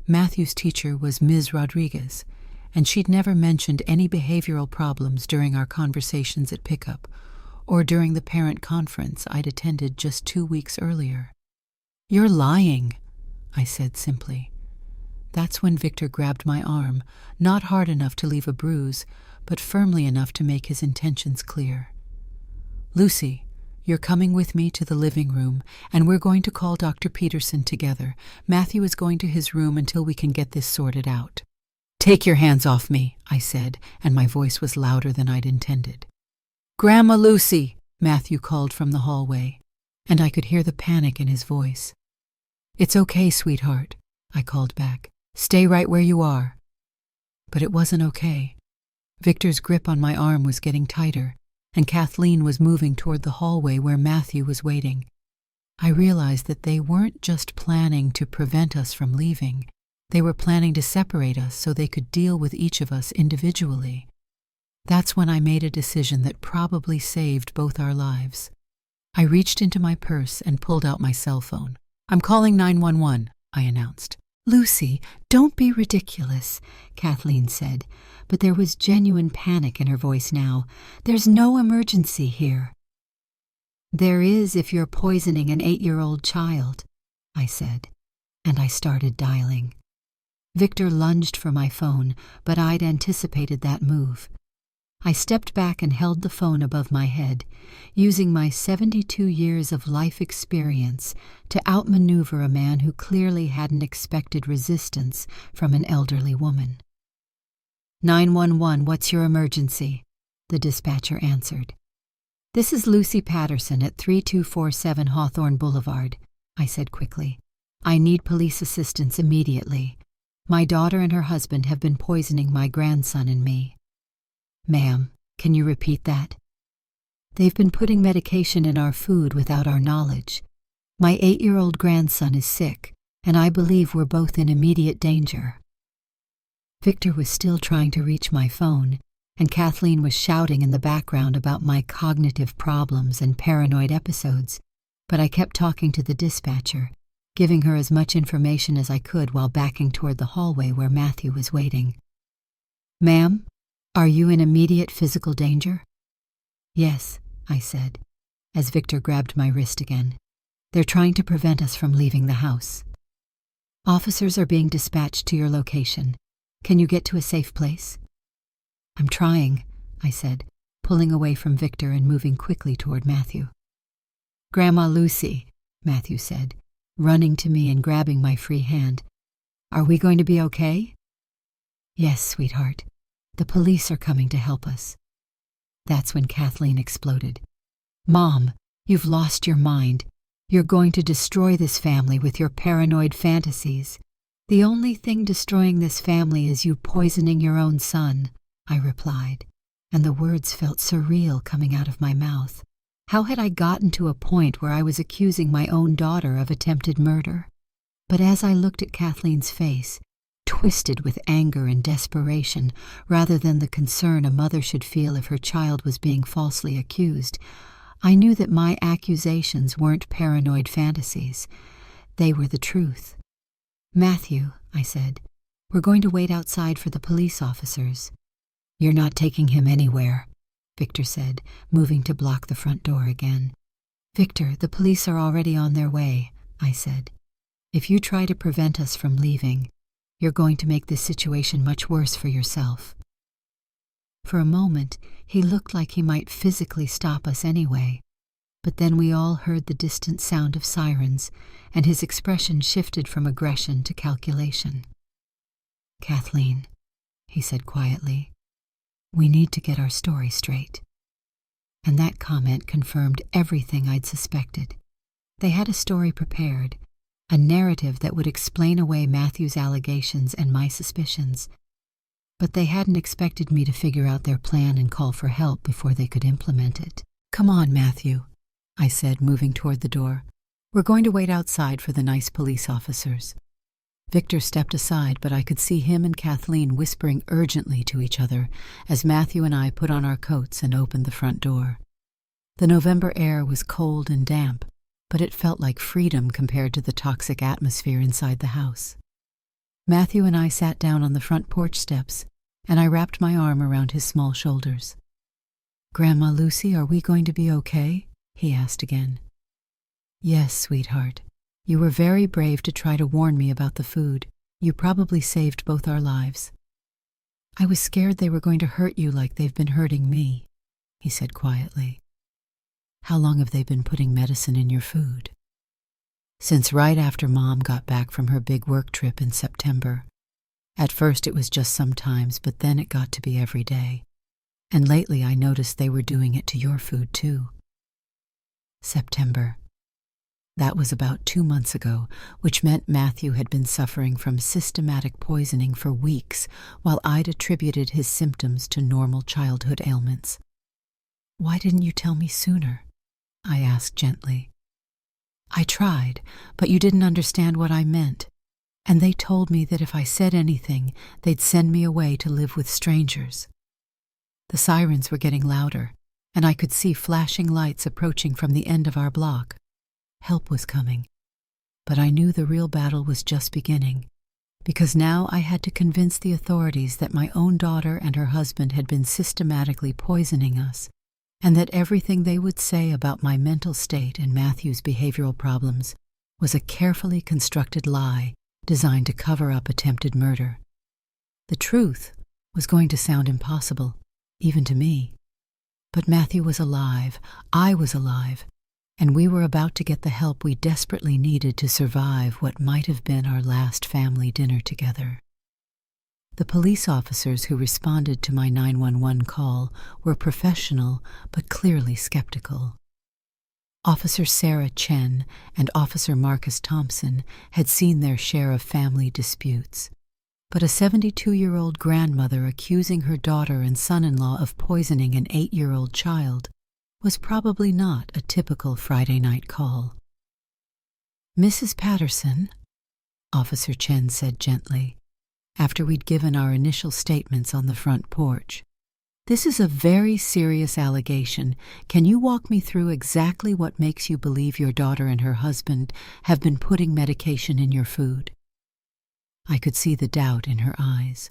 Matthew's teacher was Ms. Rodriguez, and she'd never mentioned any behavioral problems during our conversations at pickup or during the parent conference I'd attended just 2 weeks earlier. "You're lying," I said simply. That's when Victor grabbed my arm, not hard enough to leave a bruise, but firmly enough to make his intentions clear. "Lucy, you're coming with me to the living room, and we're going to call Dr. Peterson together. Matthew is going to his room until we can get this sorted out." "Take your hands off me," I said, and my voice was louder than I'd intended. "Grandma Lucy," Matthew called from the hallway, and I could hear the panic in his voice. "It's okay, sweetheart," I called back. "Stay right where you are." But it wasn't okay. Victor's grip on my arm was getting tighter, and Kathleen was moving toward the hallway where Matthew was waiting. I realized that they weren't just planning to prevent us from leaving. They were planning to separate us so they could deal with each of us individually. That's when I made a decision that probably saved both our lives. I reached into my purse and pulled out my cell phone. "I'm calling 911, I announced. "Lucy, don't be ridiculous," Kathleen said, but there was genuine panic in her voice now. "There's no emergency here." "There is if you're poisoning an 8-year-old child," I said, and I started dialing. Victor lunged for my phone, but I'd anticipated that move. I stepped back and held the phone above my head, using my 72 years of life experience to outmaneuver a man who clearly hadn't expected resistance from an elderly woman. 911, what's your emergency?" the dispatcher answered. "This is Lucy Patterson at 3247 Hawthorne Boulevard," I said quickly. "I need police assistance immediately. My daughter and her husband have been poisoning my grandson and me." "Ma'am, can you repeat that?" "They've been putting medication in our food without our knowledge. My 8-year-old grandson is sick, and I believe we're both in immediate danger." Victor was still trying to reach my phone, and Kathleen was shouting in the background about my cognitive problems and paranoid episodes, but I kept talking to the dispatcher, giving her as much information as I could while backing toward the hallway where Matthew was waiting. "Ma'am, are you in immediate physical danger?" "Yes," I said, as Victor grabbed my wrist again. "They're trying to prevent us from leaving the house. Officers are being dispatched to your location. Can you get to a safe place?" "I'm trying," I said, pulling away from Victor and moving quickly toward Matthew. "Grandma Lucy," Matthew said, running to me and grabbing my free hand. "Are we going to be okay?" "Yes, sweetheart. The police are coming to help us." That's when Kathleen exploded. "Mom, you've lost your mind. You're going to destroy this family with your paranoid fantasies. The only thing destroying this family is you poisoning your own son," I replied, and the words felt surreal coming out of my mouth. How had I gotten to a point where I was accusing my own daughter of attempted murder? But as I looked at Kathleen's face, twisted with anger and desperation, rather than the concern a mother should feel if her child was being falsely accused, I knew that my accusations weren't paranoid fantasies. They were the truth. "Matthew," I said, "we're going to wait outside for the police officers." "You're not taking him anywhere," Victor said, moving to block the front door again. "Victor, the police are already on their way," I said. "If you try to prevent us from leaving, you're going to make this situation much worse for yourself." For a moment, he looked like he might physically stop us anyway, but then we all heard the distant sound of sirens, and his expression shifted from aggression to calculation. "Kathleen," he said quietly, "we need to get our story straight." And that comment confirmed everything I'd suspected. They had a story prepared, a narrative that would explain away Matthew's allegations and my suspicions, but they hadn't expected me to figure out their plan and call for help before they could implement it. "Come on, Matthew," I said, moving toward the door. "We're going to wait outside for the nice police officers." Victor stepped aside, but I could see him and Kathleen whispering urgently to each other as Matthew and I put on our coats and opened the front door. The November air was cold and damp, but it felt like freedom compared to the toxic atmosphere inside the house. Matthew and I sat down on the front porch steps, and I wrapped my arm around his small shoulders. "Grandma Lucy, are we going to be okay?" he asked again. "Yes, sweetheart. You were very brave to try to warn me about the food. You probably saved both our lives." "I was scared they were going to hurt you like they've been hurting me," he said quietly. "How long have they been putting medicine in your food?" "Since right after Mom got back from her big work trip in September. At first it was just sometimes, but then it got to be every day. And lately I noticed they were doing it to your food too." September. That was about 2 months ago, which meant Matthew had been suffering from systematic poisoning for weeks, while I'd attributed his symptoms to normal childhood ailments. "Why didn't you tell me sooner?" I asked gently. "I tried, but you didn't understand what I meant, and they told me that if I said anything, they'd send me away to live with strangers." The sirens were getting louder, and I could see flashing lights approaching from the end of our block. Help was coming, but I knew the real battle was just beginning, because now I had to convince the authorities that my own daughter and her husband had been systematically poisoning us, and that everything they would say about my mental state and Matthew's behavioral problems was a carefully constructed lie designed to cover up attempted murder. The truth was going to sound impossible, even to me. But Matthew was alive, I was alive, and we were about to get the help we desperately needed to survive what might have been our last family dinner together. The police officers who responded to my 911 call were professional but clearly skeptical. Officer Sarah Chen and Officer Marcus Thompson had seen their share of family disputes, but a 72-year-old grandmother accusing her daughter and son-in-law of poisoning an 8-year-old child was probably not a typical Friday night call. "Mrs. Patterson," Officer Chen said gently, after we'd given our initial statements on the front porch, This is a very serious allegation. Can you walk me through exactly what makes you believe your daughter and her husband have been putting medication in your food? I could see the doubt in her eyes.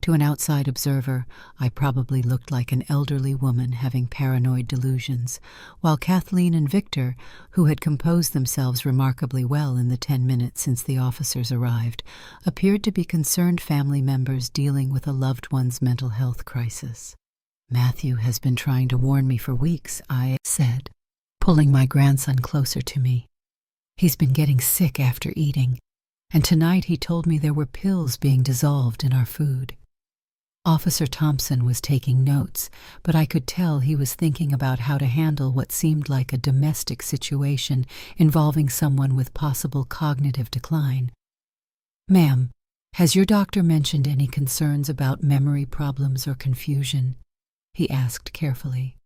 To an outside observer, I probably looked like an elderly woman having paranoid delusions, while Kathleen and Victor, who had composed themselves remarkably well in the 10 minutes since the officers arrived, appeared to be concerned family members dealing with a loved one's mental health crisis. "Matthew has been trying to warn me for weeks," I said, pulling my grandson closer to me. "He's been getting sick after eating, and tonight he told me there were pills being dissolved in our food." Officer Thompson was taking notes, but I could tell he was thinking about how to handle what seemed like a domestic situation involving someone with possible cognitive decline. "Ma'am, has your doctor mentioned any concerns about memory problems or confusion?" he asked carefully.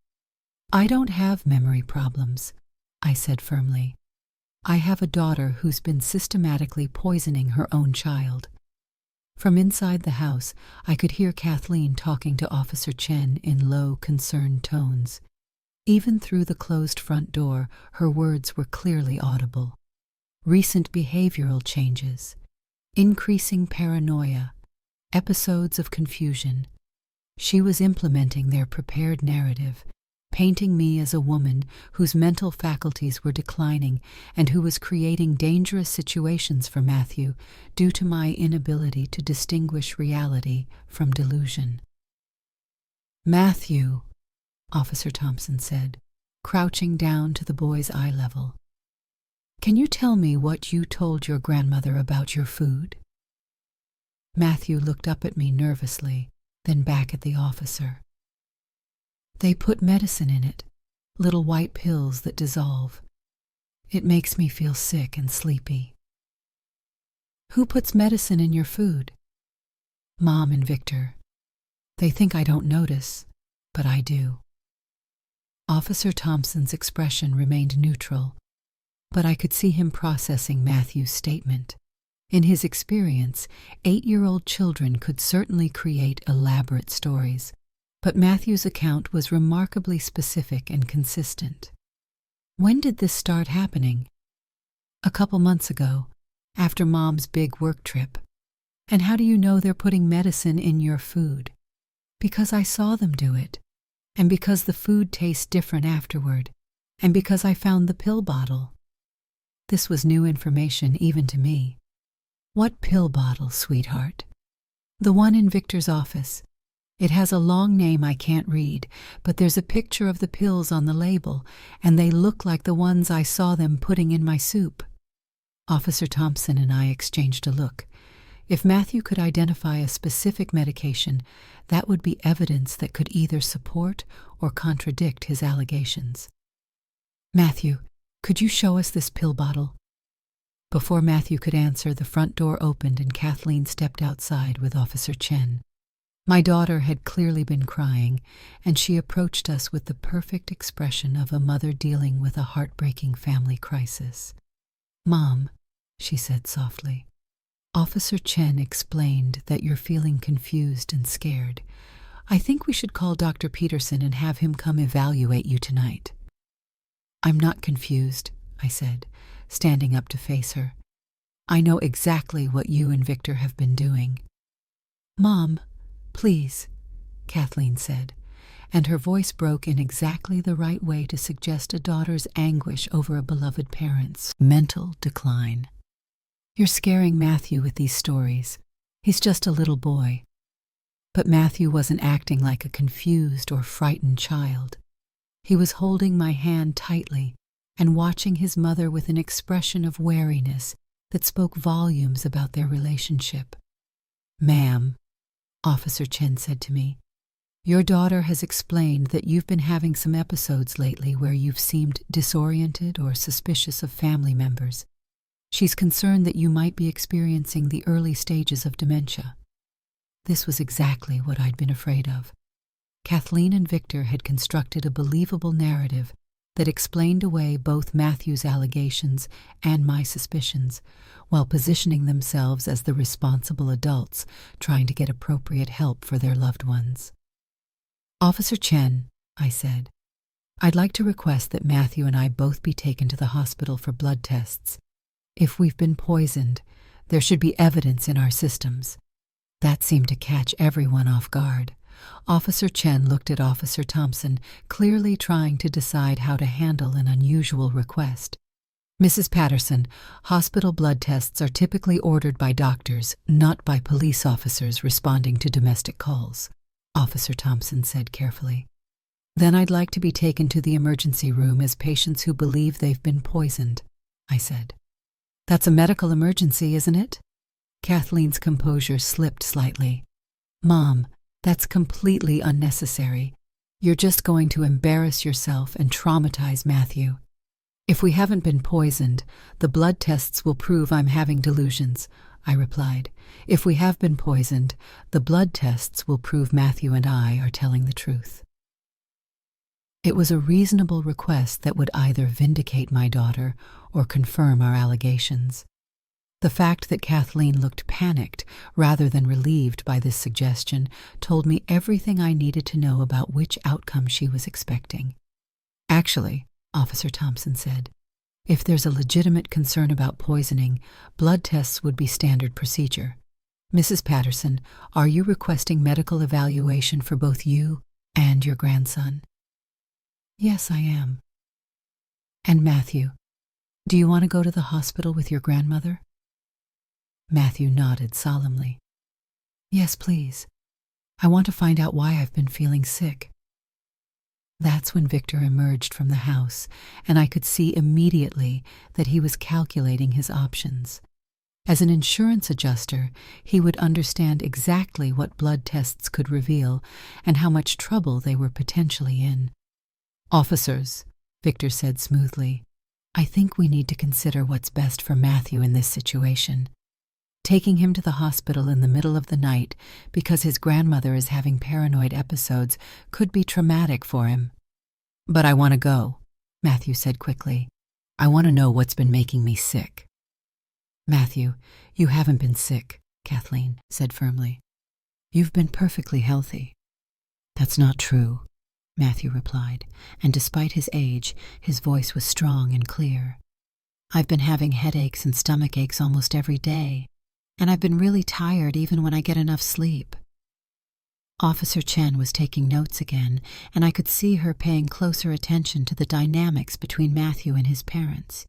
"I don't have memory problems," I said firmly. "I have a daughter who's been systematically poisoning her own child." From inside the house, I could hear Kathleen talking to Officer Chen in low, concerned tones. Even through the closed front door, her words were clearly audible. Recent behavioral changes, increasing paranoia, episodes of confusion. She was implementing their prepared narrative, painting me as a woman whose mental faculties were declining and who was creating dangerous situations for Matthew due to my inability to distinguish reality from delusion. "Matthew," Officer Thompson said, crouching down to the boy's eye level, "can you tell me what you told your grandmother about your food?" Matthew looked up at me nervously, then back at the officer. "They put medicine in it, little white pills that dissolve. It makes me feel sick and sleepy." "Who puts medicine in your food?" "Mom and Victor. They think I don't notice, but I do." Officer Thompson's expression remained neutral, but I could see him processing Matthew's statement. In his experience, 8-year-old children could certainly create elaborate stories, but Matthew's account was remarkably specific and consistent. "When did this start happening?" "A couple months ago, after Mom's big work trip." "And how do you know they're putting medicine in your food?" "Because I saw them do it, and because the food tastes different afterward, and because I found the pill bottle." This was new information even to me. "What pill bottle, sweetheart?" "The one in Victor's office. It has a long name I can't read, but there's a picture of the pills on the label, and they look like the ones I saw them putting in my soup." Officer Thompson and I exchanged a look. If Matthew could identify a specific medication, that would be evidence that could either support or contradict his allegations. "Matthew, could you show us this pill bottle?" Before Matthew could answer, the front door opened and Kathleen stepped outside with Officer Chen. My daughter had clearly been crying, and she approached us with the perfect expression of a mother dealing with a heartbreaking family crisis. "Mom," she said softly, "Officer Chen explained that you're feeling confused and scared. I think we should call Dr. Peterson and have him come evaluate you tonight." "I'm not confused," I said, standing up to face her. "I know exactly what you and Victor have been doing." "Mom, please," Kathleen said, and her voice broke in exactly the right way to suggest a daughter's anguish over a beloved parent's mental decline. "You're scaring Matthew with these stories. He's just a little boy." But Matthew wasn't acting like a confused or frightened child. He was holding my hand tightly and watching his mother with an expression of wariness that spoke volumes about their relationship. "Ma'am," Officer Chen said to me, "your daughter has explained that you've been having some episodes lately where you've seemed disoriented or suspicious of family members. She's concerned that you might be experiencing the early stages of dementia." This was exactly what I'd been afraid of. Kathleen and Victor had constructed a believable narrative that explained away both Matthew's allegations and my suspicions, while positioning themselves as the responsible adults trying to get appropriate help for their loved ones. Officer Chen, I said, I'd like to request that Matthew and I both be taken to the hospital for blood tests. If we've been poisoned, there should be evidence in our systems. That seemed to catch everyone off guard. Officer Chen looked at Officer Thompson, clearly trying to decide how to handle an unusual request. Mrs. Patterson, hospital blood tests are typically ordered by doctors, not by police officers responding to domestic calls, Officer Thompson said carefully. Then I'd like to be taken to the emergency room as patients who believe they've been poisoned, I said. That's a medical emergency, isn't it? Kathleen's composure slipped slightly. Mom, that's completely unnecessary. You're just going to embarrass yourself and traumatize Matthew. If we haven't been poisoned, the blood tests will prove I'm having delusions, I replied. If we have been poisoned, the blood tests will prove Matthew and I are telling the truth. It was a reasonable request that would either vindicate my daughter or confirm our allegations. The fact that Kathleen looked panicked rather than relieved by this suggestion told me everything I needed to know about which outcome she was expecting. Actually, Officer Thompson said, if there's a legitimate concern about poisoning, blood tests would be standard procedure. Mrs. Patterson, are you requesting medical evaluation for both you and your grandson? Yes, I am. And Matthew, do you want to go to the hospital with your grandmother? Matthew nodded solemnly. Yes, please. I want to find out why I've been feeling sick. That's when Victor emerged from the house, and I could see immediately that he was calculating his options. As an insurance adjuster, he would understand exactly what blood tests could reveal and how much trouble they were potentially in. Officers, Victor said smoothly, I think we need to consider what's best for Matthew in this situation. Taking him to the hospital in the middle of the night because his grandmother is having paranoid episodes could be traumatic for him. But I want to go, Matthew said quickly. I want to know what's been making me sick. Matthew, you haven't been sick, Kathleen said firmly. You've been perfectly healthy. That's not true, Matthew replied, and despite his age, his voice was strong and clear. I've been having headaches and stomach aches almost every day, and I've been really tired even when I get enough sleep. Officer Chen was taking notes again, and I could see her paying closer attention to the dynamics between Matthew and his parents.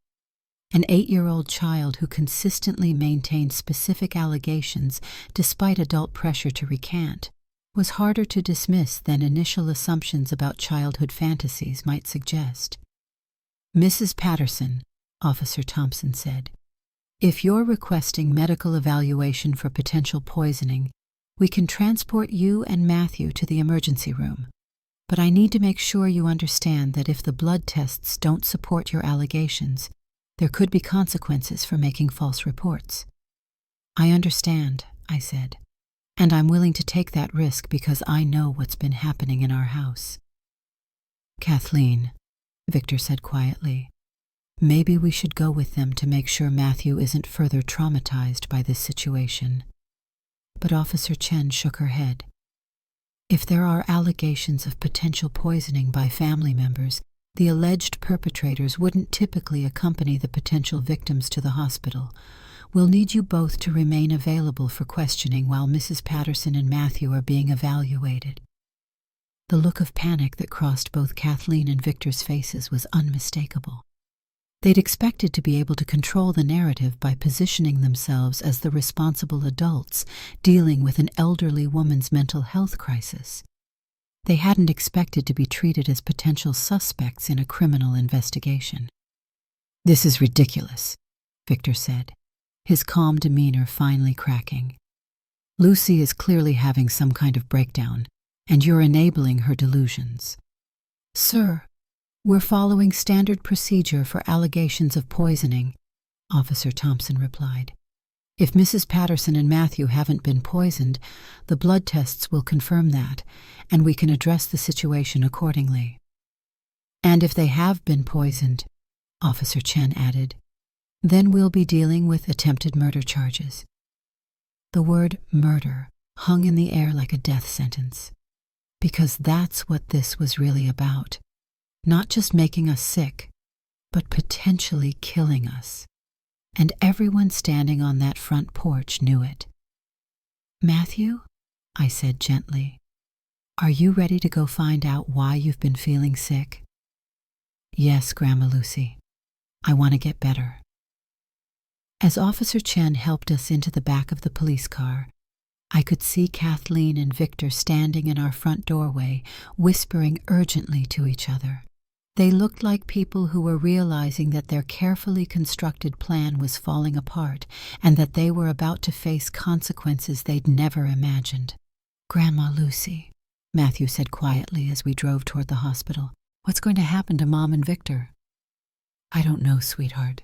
An 8-year-old child who consistently maintained specific allegations despite adult pressure to recant was harder to dismiss than initial assumptions about childhood fantasies might suggest. Mrs. Patterson, Officer Thompson said, if you're requesting medical evaluation for potential poisoning, we can transport you and Matthew to the emergency room. But I need to make sure you understand that if the blood tests don't support your allegations, there could be consequences for making false reports. I understand, I said, and I'm willing to take that risk because I know what's been happening in our house. Kathleen, Victor said quietly, maybe we should go with them to make sure Matthew isn't further traumatized by this situation. But Officer Chen shook her head. If there are allegations of potential poisoning by family members, the alleged perpetrators wouldn't typically accompany the potential victims to the hospital. We'll need you both to remain available for questioning while Mrs. Patterson and Matthew are being evaluated. The look of panic that crossed both Kathleen and Victor's faces was unmistakable. They'd expected to be able to control the narrative by positioning themselves as the responsible adults dealing with an elderly woman's mental health crisis. They hadn't expected to be treated as potential suspects in a criminal investigation. This is ridiculous, Victor said, his calm demeanor finally cracking. Lucy is clearly having some kind of breakdown, and you're enabling her delusions. Sir, we're following standard procedure for allegations of poisoning, Officer Thompson replied. If Mrs. Patterson and Matthew haven't been poisoned, the blood tests will confirm that, and we can address the situation accordingly. And if they have been poisoned, Officer Chen added, then we'll be dealing with attempted murder charges. The word murder hung in the air like a death sentence. Because that's what this was really about. Not just making us sick, but potentially killing us. And everyone standing on that front porch knew it. "Matthew," I said gently, "are you ready to go find out why you've been feeling sick?" "Yes, Grandma Lucy. I want to get better." As Officer Chen helped us into the back of the police car, I could see Kathleen and Victor standing in our front doorway, whispering urgently to each other. They looked like people who were realizing that their carefully constructed plan was falling apart and that they were about to face consequences they'd never imagined. "Grandma Lucy," Matthew said quietly as we drove toward the hospital, "what's going to happen to Mom and Victor?" "I don't know, sweetheart,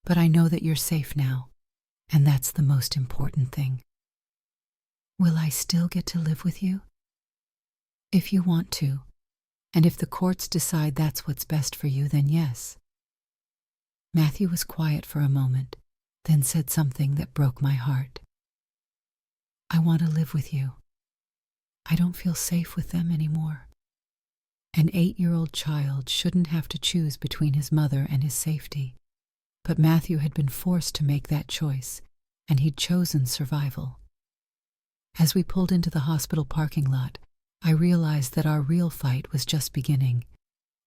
but I know that you're safe now, and that's the most important thing." "Will I still get to live with you?" "If you want to. And if the courts decide that's what's best for you, then yes." Matthew was quiet for a moment, then said something that broke my heart. "I want to live with you. I don't feel safe with them anymore." An 8-year-old child shouldn't have to choose between his mother and his safety, but Matthew had been forced to make that choice, and he'd chosen survival. As we pulled into the hospital parking lot, I realized that our real fight was just beginning.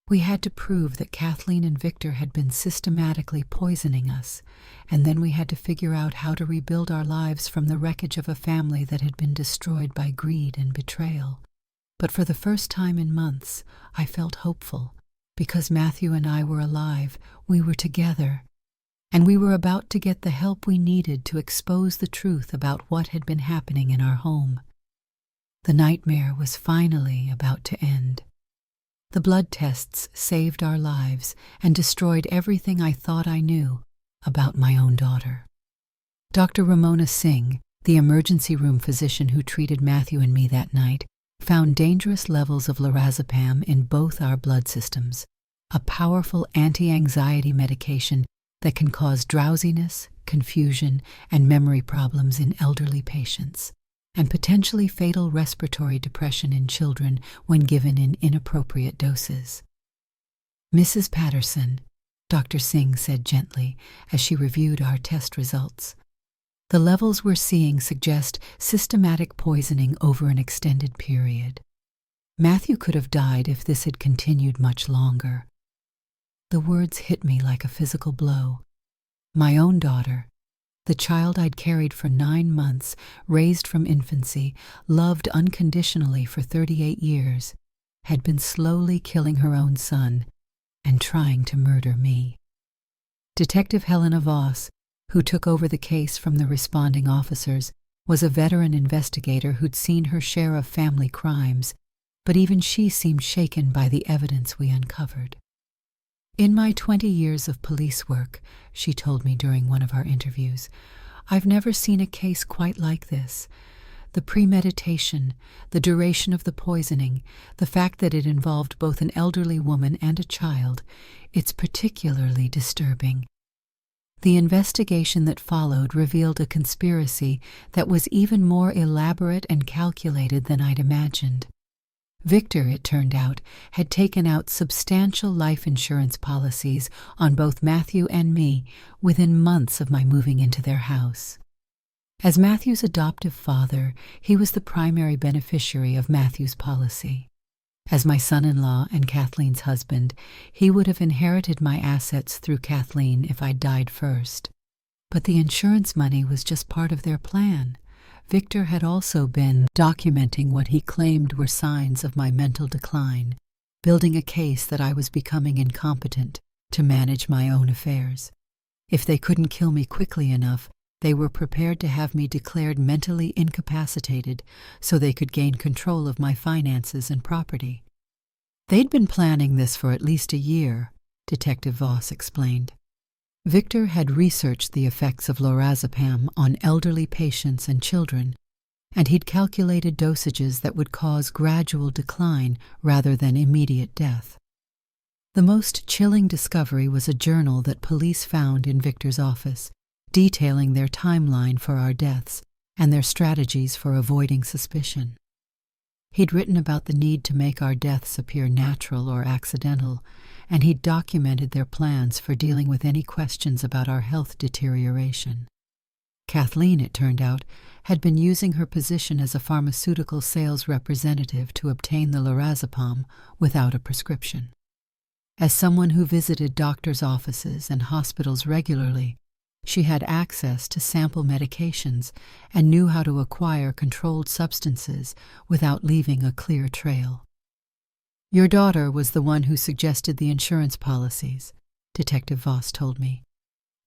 We had to prove that Kathleen and Victor had been systematically poisoning us, and then we had to figure out how to rebuild our lives from the wreckage of a family that had been destroyed by greed and betrayal. But for the first time in months, I felt hopeful. Because Matthew and I were alive, we were together, and we were about to get the help we needed to expose the truth about what had been happening in our home. The nightmare was finally about to end. The blood tests saved our lives and destroyed everything I thought I knew about my own daughter. Dr. Ramona Singh, the emergency room physician who treated Matthew and me that night, found dangerous levels of lorazepam in both our blood systems, a powerful anti-anxiety medication that can cause drowsiness, confusion, and memory problems in elderly patients, and potentially fatal respiratory depression in children when given in inappropriate doses. "Mrs. Patterson," Dr. Singh said gently as she reviewed our test results, "the levels we're seeing suggest systematic poisoning over an extended period. Matthew could have died if this had continued much longer." The words hit me like a physical blow. My own daughter, the child I'd carried for 9 months, raised from infancy, loved unconditionally for 38 years, had been slowly killing her own son and trying to murder me. Detective Helena Voss, who took over the case from the responding officers, was a veteran investigator who'd seen her share of family crimes, but even she seemed shaken by the evidence we uncovered. "In my 20 years of police work," she told me during one of our interviews, "I've never seen a case quite like this. The premeditation, the duration of the poisoning, the fact that it involved both an elderly woman and a child, it's particularly disturbing." The investigation that followed revealed a conspiracy that was even more elaborate and calculated than I'd imagined. Victor, it turned out, had taken out substantial life insurance policies on both Matthew and me within months of my moving into their house. As Matthew's adoptive father, he was the primary beneficiary of Matthew's policy. As my son-in-law and Kathleen's husband, he would have inherited my assets through Kathleen if I'd died first. But the insurance money was just part of their plan. Victor had also been documenting what he claimed were signs of my mental decline, building a case that I was becoming incompetent to manage my own affairs. If they couldn't kill me quickly enough, they were prepared to have me declared mentally incapacitated so they could gain control of my finances and property. They'd been planning this for at least a year, Detective Voss explained. Victor had researched the effects of lorazepam on elderly patients and children, and he'd calculated dosages that would cause gradual decline rather than immediate death. The most chilling discovery was a journal that police found in Victor's office, detailing their timeline for our deaths and their strategies for avoiding suspicion. He'd written about the need to make our deaths appear natural or accidental, and he'd documented their plans for dealing with any questions about our health deterioration. Kathleen, it turned out, had been using her position as a pharmaceutical sales representative to obtain the lorazepam without a prescription. As someone who visited doctors' offices and hospitals regularly, she had access to sample medications and knew how to acquire controlled substances without leaving a clear trail. "Your daughter was the one who suggested the insurance policies," Detective Voss told me.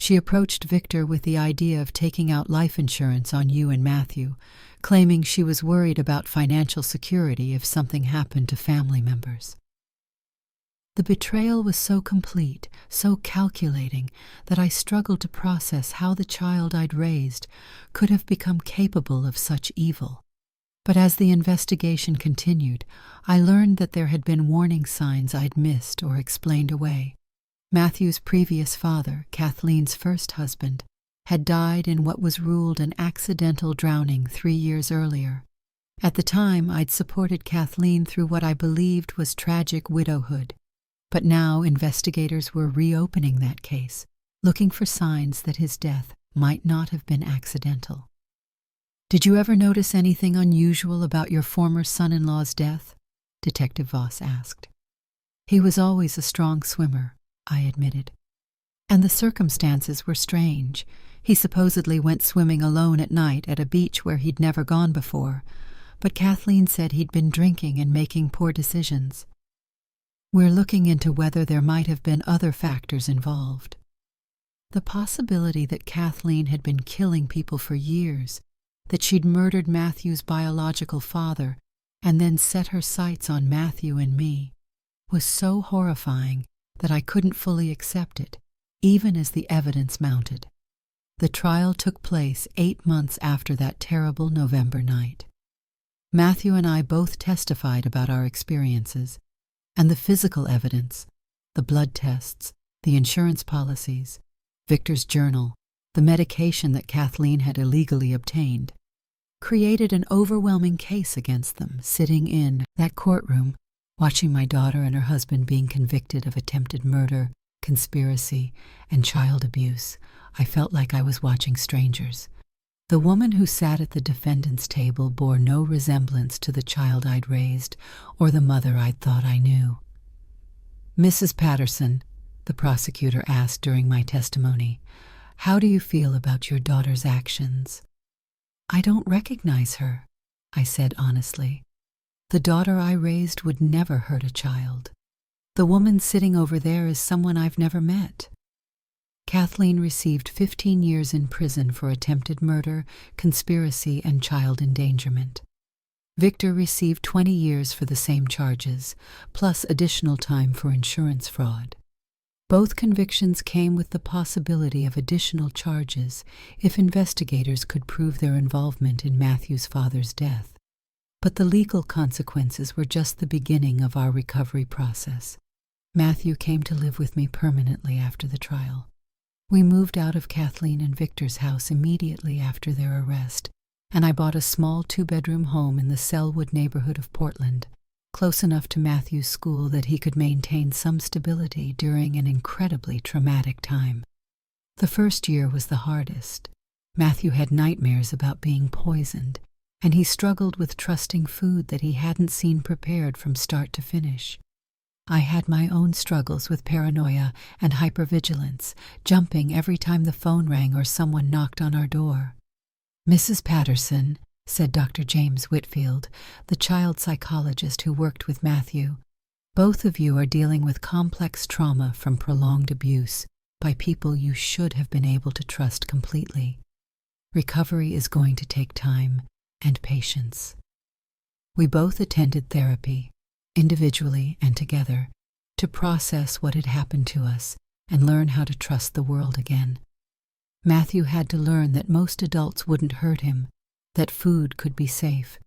"She approached Victor with the idea of taking out life insurance on you and Matthew, claiming she was worried about financial security if something happened to family members." The betrayal was so complete, so calculating, that I struggled to process how the child I'd raised could have become capable of such evil. But as the investigation continued, I learned that there had been warning signs I'd missed or explained away. Matthew's previous father, Kathleen's first husband, had died in what was ruled an accidental drowning 3 years earlier. At the time, I'd supported Kathleen through what I believed was tragic widowhood. But now investigators were reopening that case, looking for signs that his death might not have been accidental. "Did you ever notice anything unusual about your former son-in-law's death?" Detective Voss asked. "He was always a strong swimmer," I admitted. "And the circumstances were strange. He supposedly went swimming alone at night at a beach where he'd never gone before, but Kathleen said he'd been drinking and making poor decisions. We're looking into whether there might have been other factors involved. The possibility that Kathleen had been killing people for years, that she'd murdered Matthew's biological father and then set her sights on Matthew and me, was so horrifying that I couldn't fully accept it, even as the evidence mounted. The trial took place 8 months after that terrible November night. Matthew and I both testified about our experiences, and the physical evidence, the blood tests, the insurance policies, Victor's journal, the medication that Kathleen had illegally obtained, created an overwhelming case against them. Sitting in that courtroom, watching my daughter and her husband being convicted of attempted murder, conspiracy, and child abuse, I felt like I was watching strangers. The woman who sat at the defendant's table bore no resemblance to the child I'd raised or the mother I'd thought I knew. "Mrs. Patterson," the prosecutor asked during my testimony, "how do you feel about your daughter's actions?" "I don't recognize her," I said honestly. "The daughter I raised would never hurt a child. The woman sitting over there is someone I've never met." Kathleen received 15 years in prison for attempted murder, conspiracy, and child endangerment. Victor received 20 years for the same charges, plus additional time for insurance fraud. Both convictions came with the possibility of additional charges if investigators could prove their involvement in Matthew's father's death. But the legal consequences were just the beginning of our recovery process. Matthew came to live with me permanently after the trial. We moved out of Kathleen and Victor's house immediately after their arrest, and I bought a small 2-bedroom home in the Selwood neighborhood of Portland, close enough to Matthew's school that he could maintain some stability during an incredibly traumatic time. The first year was the hardest. Matthew had nightmares about being poisoned, and he struggled with trusting food that he hadn't seen prepared from start to finish. I had my own struggles with paranoia and hypervigilance, jumping every time the phone rang or someone knocked on our door. "Mrs. Patterson," said Dr. James Whitfield, the child psychologist who worked with Matthew, "both of you are dealing with complex trauma from prolonged abuse by people you should have been able to trust completely. Recovery is going to take time and patience." We both attended therapy, individually and together, to process what had happened to us and learn how to trust the world again. Matthew had to learn that most adults wouldn't hurt him, that food could be safe,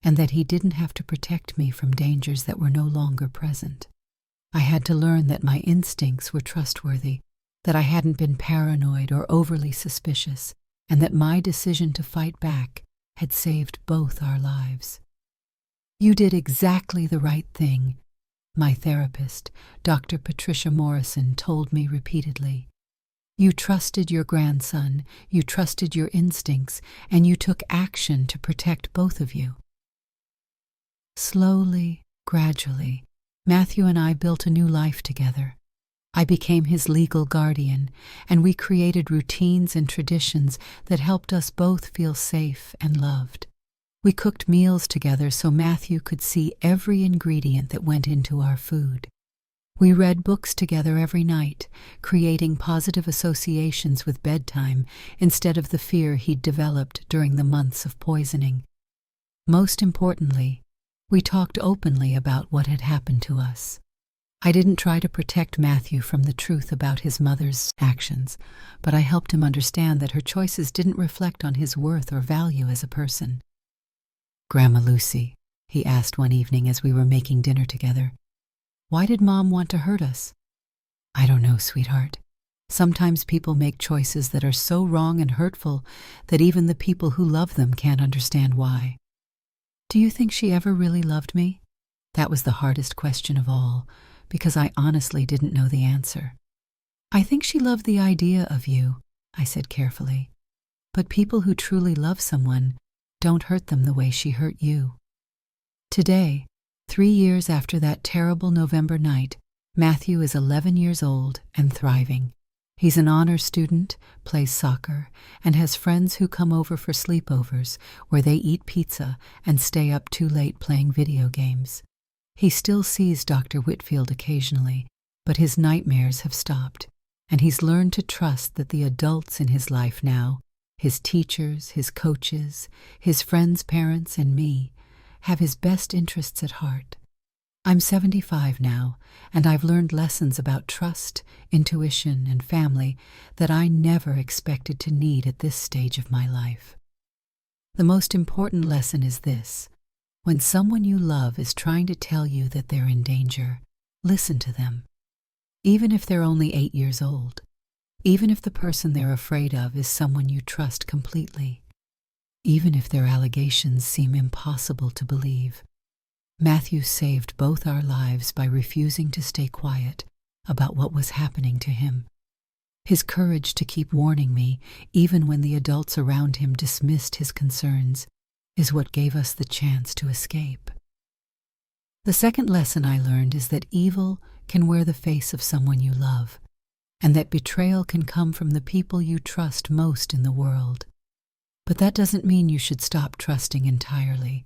and that he didn't have to protect me from dangers that were no longer present. I had to learn that my instincts were trustworthy, that I hadn't been paranoid or overly suspicious, and that my decision to fight back had saved both our lives. You did exactly the right thing, my therapist, Dr. Patricia Morrison, told me repeatedly. You trusted your grandson, you trusted your instincts, and you took action to protect both of you. Slowly, gradually, Matthew and I built a new life together. I became his legal guardian, and we created routines and traditions that helped us both feel safe and loved. We cooked meals together so Matthew could see every ingredient that went into our food. We read books together every night, creating positive associations with bedtime instead of the fear he'd developed during the months of poisoning. Most importantly, we talked openly about what had happened to us. I didn't try to protect Matthew from the truth about his mother's actions, but I helped him understand that her choices didn't reflect on his worth or value as a person. "Grandma Lucy," he asked one evening as we were making dinner together, "why did Mom want to hurt us?" "I don't know, sweetheart. Sometimes people make choices that are so wrong and hurtful that even the people who love them can't understand why." "Do you think she ever really loved me?" That was the hardest question of all, because I honestly didn't know the answer. "I think she loved the idea of you," I said carefully. "But people who truly love someone don't hurt them the way she hurt you." Today, 3 years after that terrible November night, Matthew is 11 years old and thriving. He's an honor student, plays soccer, and has friends who come over for sleepovers where they eat pizza and stay up too late playing video games. He still sees Dr. Whitfield occasionally, but his nightmares have stopped, and he's learned to trust that the adults in his life now, his teachers, his coaches, his friends' parents, and me, have his best interests at heart. I'm 75 now, and I've learned lessons about trust, intuition, and family that I never expected to need at this stage of my life. The most important lesson is this: when someone you love is trying to tell you that they're in danger, listen to them. Even if they're only 8 years old. Even if the person they're afraid of is someone you trust completely. Even if their allegations seem impossible to believe. Matthew saved both our lives by refusing to stay quiet about what was happening to him. His courage to keep warning me, even when the adults around him dismissed his concerns, is what gave us the chance to escape. The second lesson I learned is that evil can wear the face of someone you love, and that betrayal can come from the people you trust most in the world. But that doesn't mean you should stop trusting entirely.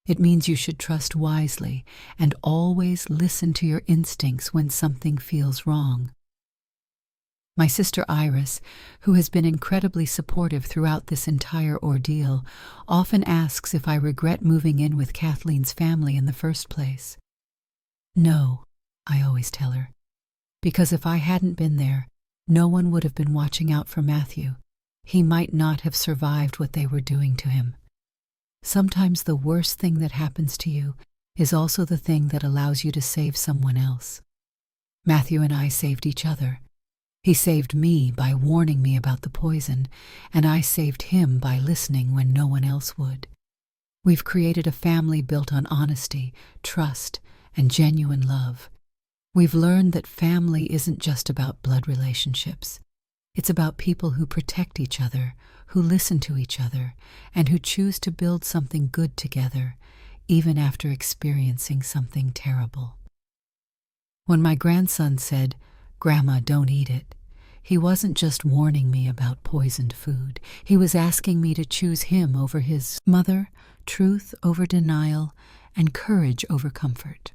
It means you should trust wisely and always listen to your instincts when something feels wrong. My sister Iris, who has been incredibly supportive throughout this entire ordeal, often asks if I regret moving in with Kathleen's family in the first place. No, I always tell her, because if I hadn't been there, no one would have been watching out for Matthew. He might not have survived what they were doing to him. Sometimes the worst thing that happens to you is also the thing that allows you to save someone else. Matthew and I saved each other. He saved me by warning me about the poison, and I saved him by listening when no one else would. We've created a family built on honesty, trust, and genuine love. We've learned that family isn't just about blood relationships. It's about people who protect each other, who listen to each other, and who choose to build something good together, even after experiencing something terrible. When my grandson said, "Grandma, don't eat it," he wasn't just warning me about poisoned food. He was asking me to choose him over his mother, truth over denial, and courage over comfort.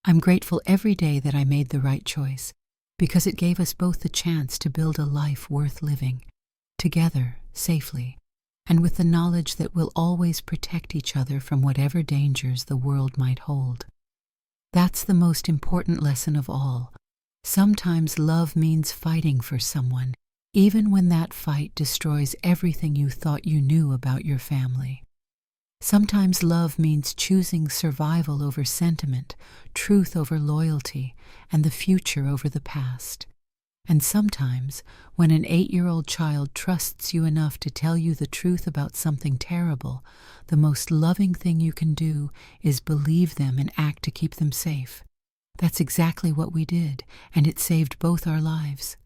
I'm grateful every day that I made the right choice, because it gave us both the chance to build a life worth living, together, safely, and with the knowledge that we'll always protect each other from whatever dangers the world might hold. That's the most important lesson of all. Sometimes love means fighting for someone, even when that fight destroys everything you thought you knew about your family. Sometimes love means choosing survival over sentiment, truth over loyalty, and the future over the past. And sometimes, when an 8-year-old child trusts you enough to tell you the truth about something terrible, the most loving thing you can do is believe them and act to keep them safe. That's exactly what we did, and it saved both our lives.